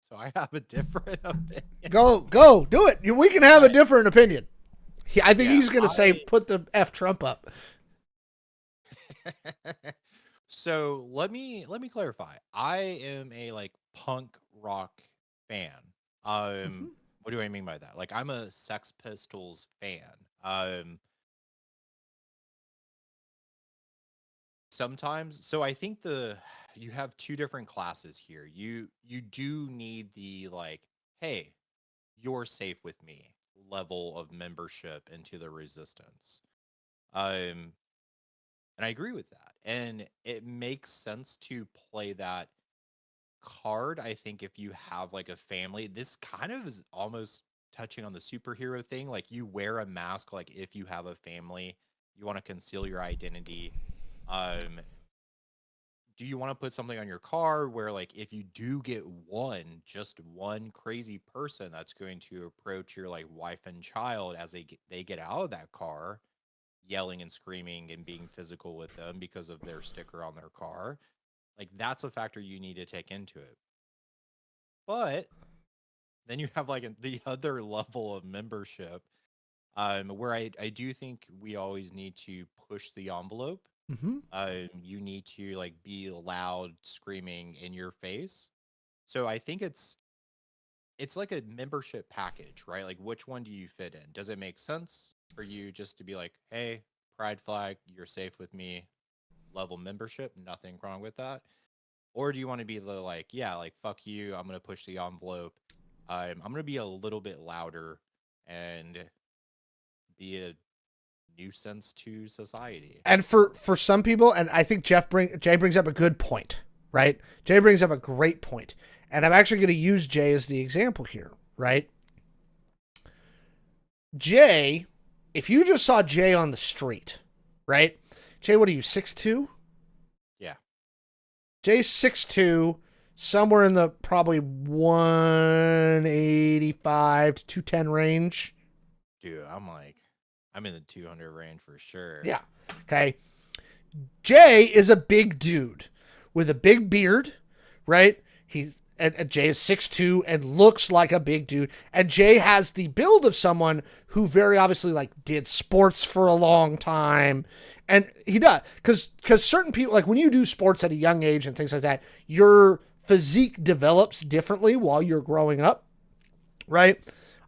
So I have a different opinion. Go, do it. We can have a different opinion. I think he's going to say, put the F Trump up. So let me clarify. I am a like punk rock fan. What do I mean by that? Like I'm a Sex Pistols fan. Sometimes, so I think you have two different classes here. You do need the like, hey, you're safe with me level of membership into the resistance. And I agree with that. And it makes sense to play that card. I think if you have like a family, this kind of is almost touching on the superhero thing. Like you wear a mask, like if you have a family, you want to conceal your identity. Do you want to put something on your car where like if you do get just one crazy person that's going to approach your like wife and child as they get out of that car, yelling and screaming and being physical with them because of their sticker on their car, like that's a factor you need to take into it. But then you have like the other level of membership, where I do think we always need to push the envelope. Mm-hmm. You need to like be loud, screaming in your face. So I think it's like a membership package, right? Like which one do you fit in? Does it make sense for you just to be like, hey, pride flag, you're safe with me, level membership, nothing wrong with that? Or do you want to be the like, yeah, like fuck you, I'm gonna push the envelope. I'm gonna be a little bit louder and be a nuisance to society. And for some people, and I think Jay brings up a good point, right? Jay brings up a great point. And I'm actually going to use Jay as the example here, right? Jay, if you just saw Jay on the street, right? Jay, what are you, 6'2"? Yeah. Jay's 6'2", somewhere in the probably 185 to 210 range. Dude, I'm in the 200 range for sure. Yeah. Okay. Jay is a big dude with a big beard, right? and Jay is 6'2" and looks like a big dude. And Jay has the build of someone who very obviously like did sports for a long time. And he does, because certain people, like when you do sports at a young age and things like that, your physique develops differently while you're growing up, right?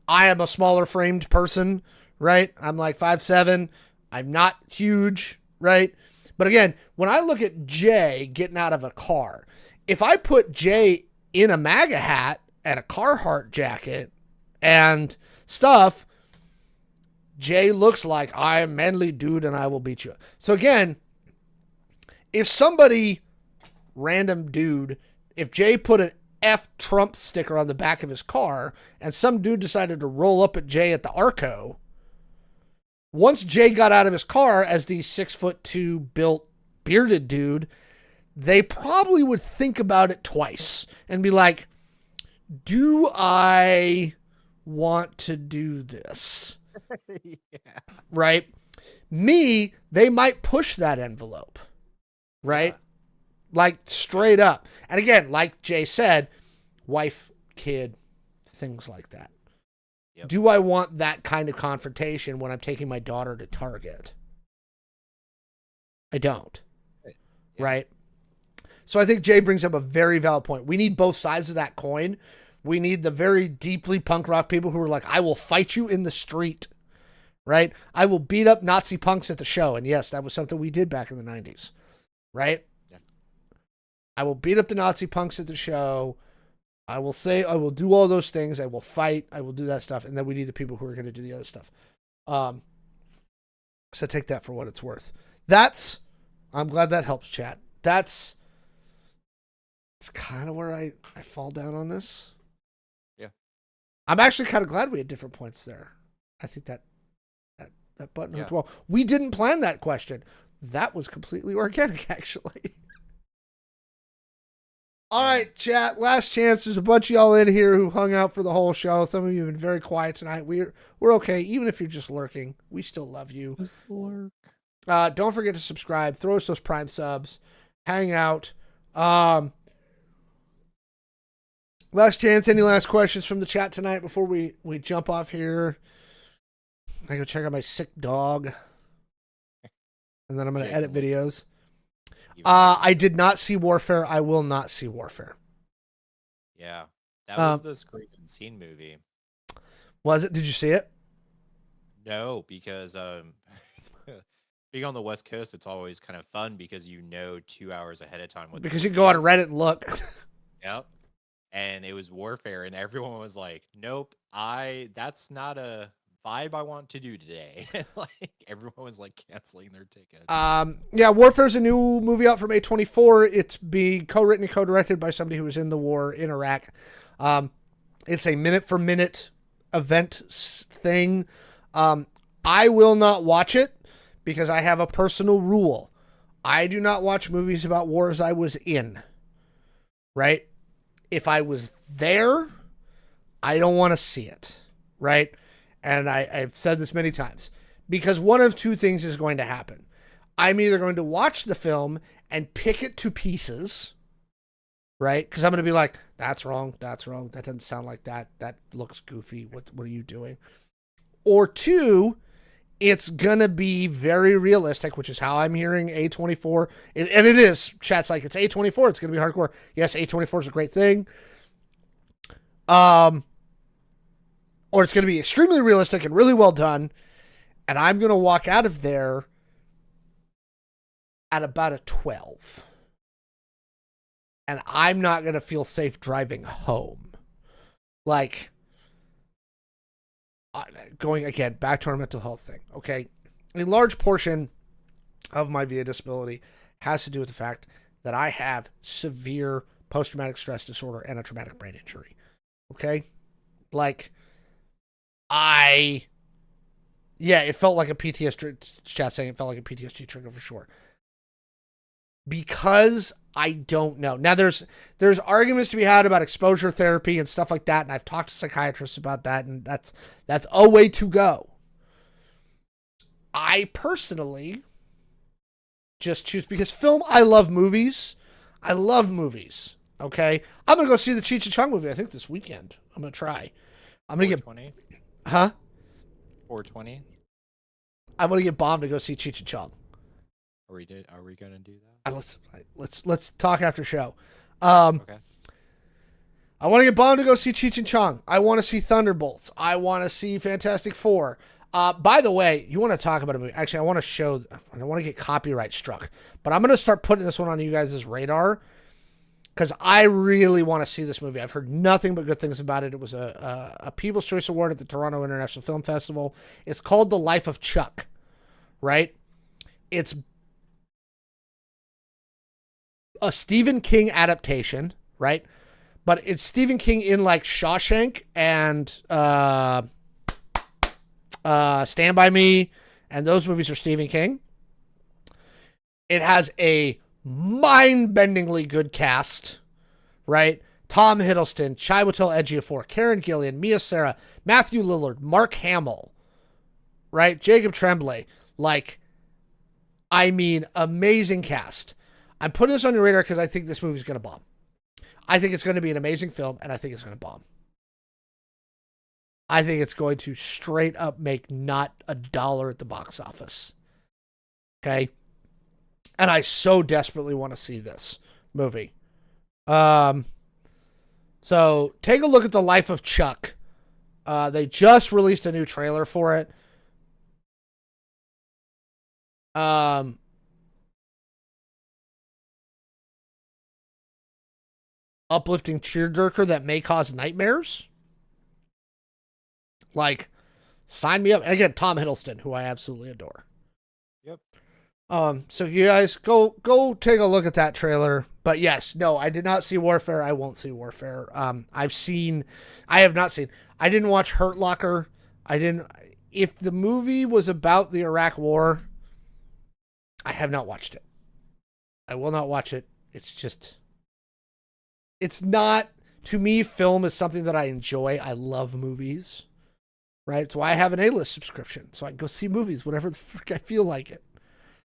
I am a smaller framed person, right? I'm like 5'7". I'm not huge, right? But again, when I look at Jay getting out of a car, if I put Jay in a MAGA hat and a Carhartt jacket and stuff, Jay looks like I am a manly dude and I will beat you. So again, if somebody, random dude, if Jay put an F Trump sticker on the back of his car and some dude decided to roll up at Jay at the Arco, once Jay got out of his car as the 6'2" built bearded dude, they probably would think about it twice and be like, do I want to do this? Yeah. Right? Me, they might push that envelope. Right? Yeah. Like straight up. And again, like Jay said, wife, kid, things like that. Yep. Do I want that kind of confrontation when I'm taking my daughter to Target? I don't. Yeah. Right? So I think Jay brings up a very valid point. We need both sides of that coin. We need the very deeply punk rock people who are like, I will fight you in the street. Right? I will beat up Nazi punks at the show. And yes, that was something we did back in the 90s. Right? Yeah. I will beat up the Nazi punks at the show. I will say, I will do all those things. I will fight. I will do that stuff. And then we need the people who are going to do the other stuff. So take that for what it's worth. I'm glad that helps, chat. It's kind of where I fall down on this. Yeah. I'm actually kind of glad we had different points there. I think that button hurts well. We didn't plan that question. That was completely organic, actually. All right, chat. Last chance. There's a bunch of y'all in here who hung out for the whole show. Some of you have been very quiet tonight. We're okay. Even if you're just lurking, we still love you. Just lurk. Don't forget to subscribe. Throw us those Prime subs. Hang out. Last chance. Any last questions from the chat tonight before we jump off here? I go check out my sick dog. And then I'm going to edit videos. I did not see Warfare. I will not see Warfare. Yeah. That was the Scream Unseen movie. Was it? Did you see it? No, because being on the West Coast, it's always kind of fun because you know 2 hours ahead of time. Because you go on Reddit and look. Yep. And it was Warfare, and everyone was like, nope, that's not a vibe I want to do today. Like everyone was like canceling their tickets. Yeah, Warfare's a new movie out from A24. It's being co-written and co-directed by somebody who was in the war in Iraq. It's a minute for minute event thing. I will not watch it because I have a personal rule. I do not watch movies about wars I was in. Right? If I was there, I don't want to see it. Right? And I've said this many times, because one of two things is going to happen. I'm either going to watch the film and pick it to pieces, right? Because I'm going to be like, that's wrong. That doesn't sound like that. That looks goofy. What are you doing? Or two, it's going to be very realistic, which is how I'm hearing A24. And it is. Chat's like, it's A24. It's going to be hardcore. Yes, A24 is a great thing. Or it's going to be extremely realistic and really well done. And I'm going to walk out of there at about a 12. And I'm not going to feel safe driving home. Like, going again, back to our mental health thing. Okay. A large portion of my VA disability has to do with the fact that I have severe post-traumatic stress disorder and a traumatic brain injury. Okay. Like, it felt like a PTSD, chat saying it felt like a PTSD trigger for sure. Because I don't know. Now there's arguments to be had about exposure therapy and stuff like that. And I've talked to psychiatrists about that. And that's a way to go. I personally just choose, because I love movies. I love movies. Okay, I'm gonna go see the Cheech and Chong movie. I think this weekend. I'm gonna try. I'm gonna get 420. huh? 420. I'm gonna get bombed to go see Cheech and Chong. Are we gonna do that? Let's talk after show. Okay. I want to get bombed to go see Cheech and Chong. I want to see Thunderbolts. I want to see Fantastic Four. By the way, you want to talk about a movie? Actually, I want to get copyright struck, but I'm going to start putting this one on you guys' radar because I really want to see this movie. I've heard nothing but good things about it. It was a People's Choice Award at the Toronto International Film Festival. It's called The Life of Chuck, right? It's a Stephen King adaptation, right? But it's Stephen King in like Shawshank and Stand By Me, and those movies are Stephen King. It has a mind-bendingly good cast, right? Tom Hiddleston, Chiwetel Ejiofor, Karen Gillan, Mia Sara, Matthew Lillard, Mark Hamill, right? Jacob Tremblay. Like, I mean, amazing cast. I'm putting this on your radar because I think this movie's going to bomb. I think it's going to be an amazing film, and I think it's going to bomb. I think it's going to straight up make not $1 at the box office. Okay? And I so desperately want to see this movie. So take a look at The Life of Chuck. They just released a new trailer for it. Uplifting cheerjerker that may cause nightmares. Like, sign me up. And again, Tom Hiddleston, who I absolutely adore. Yep. So you guys go take a look at that trailer. But yes, no, I did not see Warfare. I won't see Warfare. I have not seen. I didn't watch Hurt Locker. If the movie was about the Iraq War, I have not watched it. I will not watch it. It's not, to me, film is something that I enjoy. I love movies, right? That's why I have an A-list subscription, so I can go see movies whenever the frick I feel like it.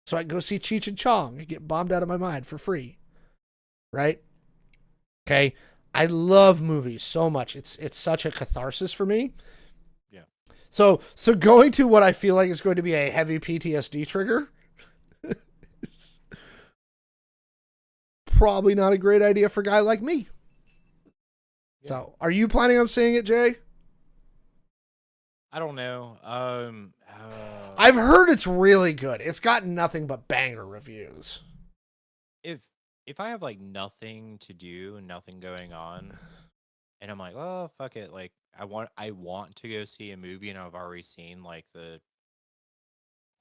So I can go see Cheech and Chong and get bombed out of my mind for free, right? Okay, I love movies so much. It's such a catharsis for me. Yeah. So going to what I feel like is going to be a heavy PTSD trigger, probably not a great idea for a guy like me. Yeah. So, are you planning on seeing it, Jay? I don't know. I've heard it's really good. It's got nothing but banger reviews. If I have like nothing to do and nothing going on, and I'm like, oh fuck it, like I want to go see a movie, and I've already seen like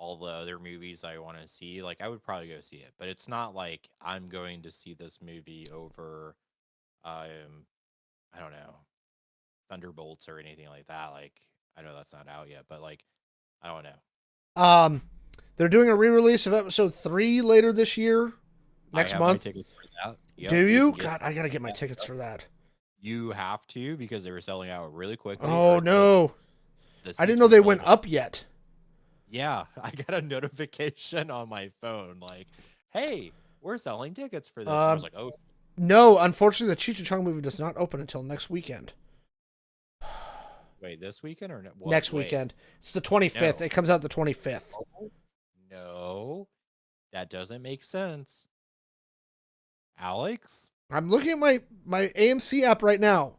all the other movies I want to see, like I would probably go see it. But it's not like I'm going to see this movie over I don't know, Thunderbolts or anything like that. Like I know that's not out yet, but like I don't know. They're doing a re-release of episode 3 later this year. Next month. My tickets for that. Yep, do you? God, I gotta get my tickets for that. You have to, because they were selling out really quickly. Oh no. I didn't know they went up yet. Yeah, I got a notification on my phone like, hey, we're selling tickets for this. And I was like, oh. No, unfortunately, the Cheech and Chong movie does not open until next weekend. Wait, this weekend or next weekend? It's the 25th. No. It comes out the 25th. No, that doesn't make sense. Alex? I'm looking at my AMC app right now.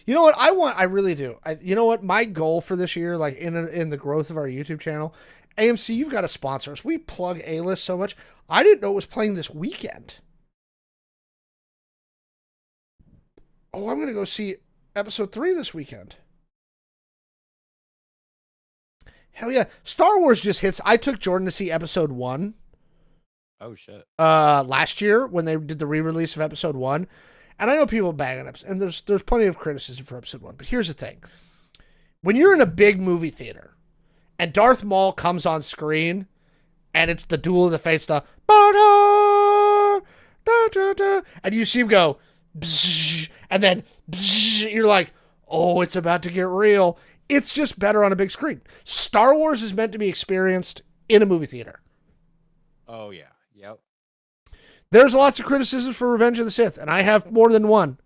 You know what I really do. You know what? My goal for this year, like in the growth of our YouTube channel, AMC, you've got to sponsor us. We plug A-List so much. I didn't know it was playing this weekend. Oh, I'm going to go see episode 3 this weekend. Hell yeah. Star Wars just hits. I took Jordan to see episode 1. Oh, shit. Last year when they did the re-release of episode 1. And I know people banging up, and there's plenty of criticism for episode 1. But here's the thing. When you're in a big movie theater and Darth Maul comes on screen and it's the Duel of the Fates, and you see him go, and then you're like, oh, it's about to get real. It's just better on a big screen. Star Wars is meant to be experienced in a movie theater. Oh, yeah. Yep. There's lots of criticisms for Revenge of the Sith, and I have more than one.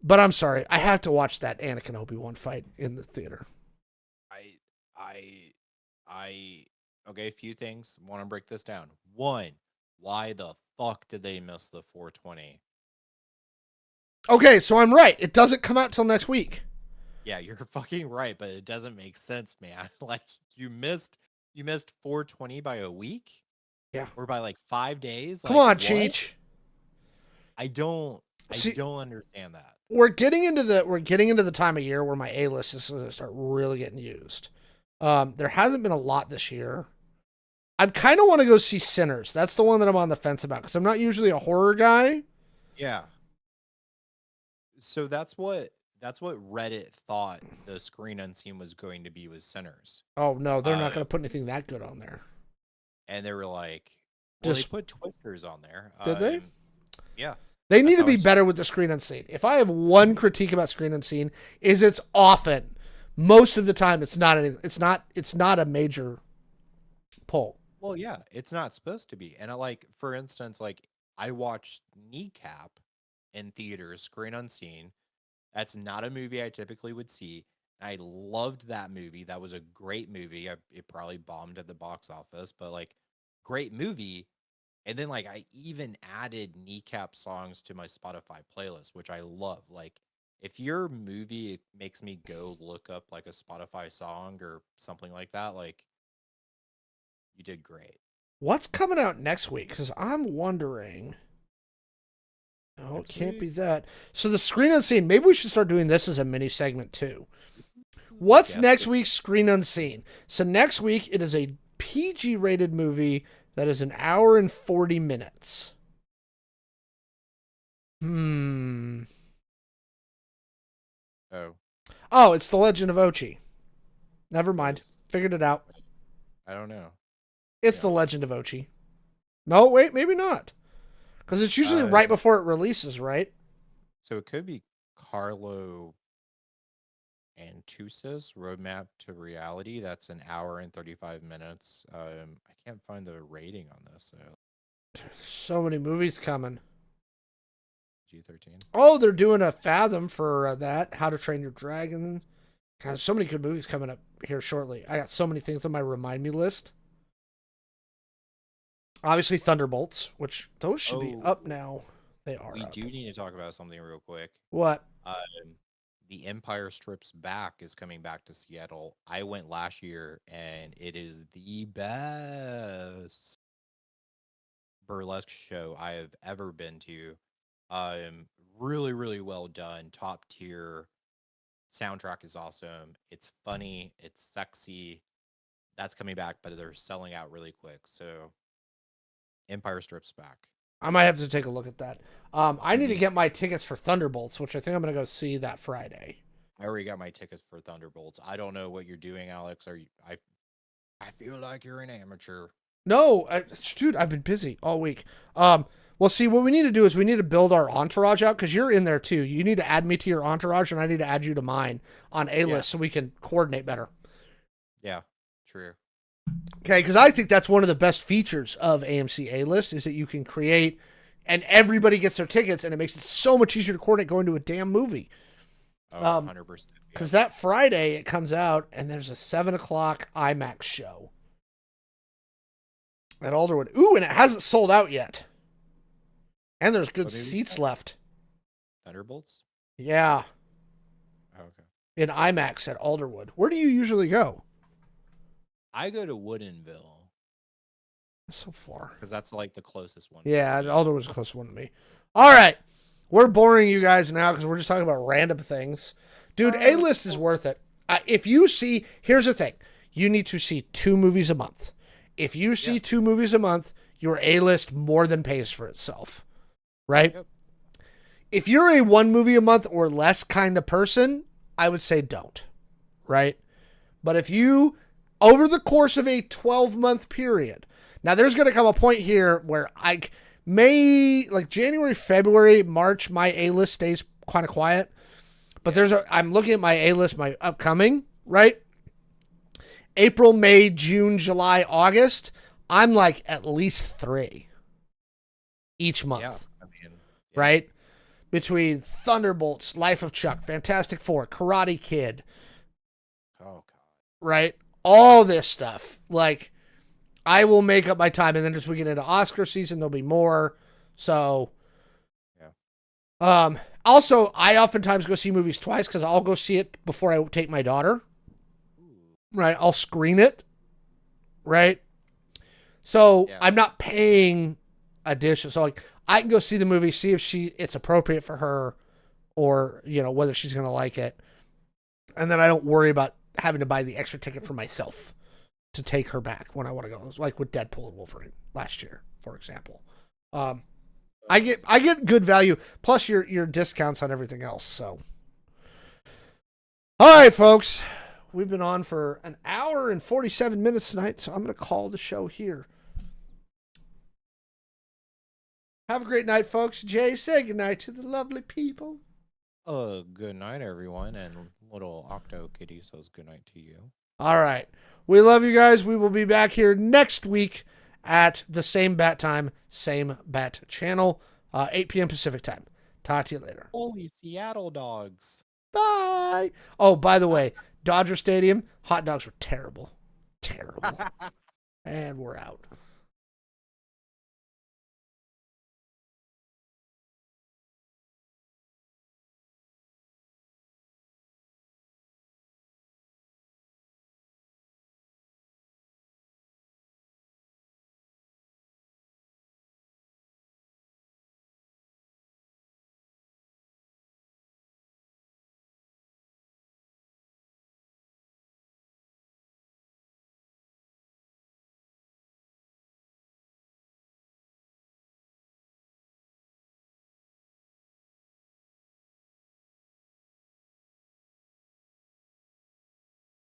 But I'm sorry, I have to watch that Anakin Obi-Wan fight in the theater. Okay, a few things. Want to break this down. One, why the fuck did they miss the 420? Okay, so I'm right. It doesn't come out till next week. Yeah, you're fucking right, but it doesn't make sense, man. Like you missed 420 by a week? Yeah. Or by like 5 days? Come Like, on, what? Cheech. I don't See, don't understand that. We're getting into the time of year where my A-list is going to start really getting used. There hasn't been a lot this year. I kind of want to go see Sinners. That's the one that I'm on the fence about because I'm not usually a horror guy. Yeah. So that's what Reddit thought the Screen Unseen was going to be with Sinners. Oh no, they're not going to put anything that good on there. And they were like, well, they put Twisters on there. Did they? Yeah. They need to be better with the Screen Unseen. If I have one critique about Screen Unseen, is it's often, most of the time, it's not a major pull. Well, yeah, it's not supposed to be. And for instance, I watched Kneecap in theaters, Screen Unseen. That's not a movie I typically would see. And I loved that movie. That was a great movie. It probably bombed at the box office, but great movie. And then I even added Kneecap songs to my Spotify playlist, which I love. If your movie makes me go look up a Spotify song or something like that, you did great. What's coming out next week? Because I'm wondering. No, it can't be that. So the Screen Unseen, maybe we should start doing this as a mini segment too. What's next week's Screen Unseen? So next week, it is a PG rated movie that is 1 hour and 40 minutes. Oh, it's The Legend of Ochi. Never mind. Figured it out. I don't know. It's The Legend of Ochi. No, wait, maybe not. Because it's usually right before it releases, right? So it could be Carlo Antusis, Roadmap to Reality. That's 1 hour and 35 minutes. I can't find the rating on this. So many movies coming. G13. Oh, they're doing a Fathom for that. How to Train Your Dragon. God, so many good movies coming up here shortly. I got so many things on my remind me list. Obviously, Thunderbolts, which those should be up now. They are. We up. do need to talk about something real quick. What? The Empire Strips Back is coming back to Seattle. I went last year, and it is the best burlesque show I have ever been to. Really, really well done. Top tier. Soundtrack is awesome. It's funny. It's sexy. That's coming back, but they're selling out really quick. So, Empire Strips Back. I might have to take a look at that. I need to get my tickets for Thunderbolts, which I think I'm going to go see that Friday. I already got my tickets for Thunderbolts. I don't know what you're doing, Alex. I feel like you're an amateur. No, dude, I've been busy all week. Well, see, what we need to do is we need to build our entourage out because you're in there too. You need to add me to your entourage, and I need to add you to mine on A-list so we can coordinate better. Yeah, true. Okay, because I think that's one of the best features of AMC A-list is that you can create and everybody gets their tickets, and it makes it so much easier to coordinate going to a damn movie. Oh, 100%. Because that Friday it comes out, and there's a 7 o'clock IMAX show at Alderwood. Ooh, and it hasn't sold out yet. And there's good seats left. Thunderbolts? Yeah. Oh, okay. In IMAX at Alderwood. Where do you usually go? I go to Woodinville. So far. Because that's the closest one. Yeah, Alderwood's the closest one to me. All right. We're boring you guys now because we're just talking about random things. Dude, A-list is worth it. If you see, here's the thing. You need to see 2 movies a month. If you see 2 movies a month, your A-list more than pays for itself. Right? Yep. If you're a 1 movie a month or less kind of person, I would say don't. Right? But if you, over the course of a 12-month period, now there's going to come a point here where January, February, March, my A-list stays kind of quiet. But I'm looking at my A-list, my upcoming, right? April, May, June, July, August. I'm at least 3. each month, Yeah, I mean, yeah. right? Between Thunderbolts, Life of Chuck, Fantastic Four, Karate Kid, Oh god. right? All this stuff. Like, I will make up my time, and then as we get into Oscar season, there'll be more. So, Yeah. Also, I oftentimes go see movies twice because I'll go see it before I take my daughter. Ooh. Right? I'll screen it. Right? So Yeah. I'm not paying addition. So like I can go see the movie, see if it's appropriate for her, or whether she's gonna like it, and then I don't worry about having to buy the extra ticket for myself to take her back when I want to go. It was like with Deadpool and Wolverine last year, for example. I get good value plus your discounts on everything else. So, all right, folks, we've been on for an hour and 47 minutes tonight, so I'm going to call the show here. Have a great night, folks. Jay, say goodnight to the lovely people. Good night, everyone, and little Octo Kitty says good night to you. All right. We love you guys. We will be back here next week at the same bat time, same bat channel, 8 p.m. Pacific time. Talk to you later. Holy Seattle dogs. Bye. Oh, by the way, Dodger Stadium, hot dogs were terrible. Terrible. And we're out.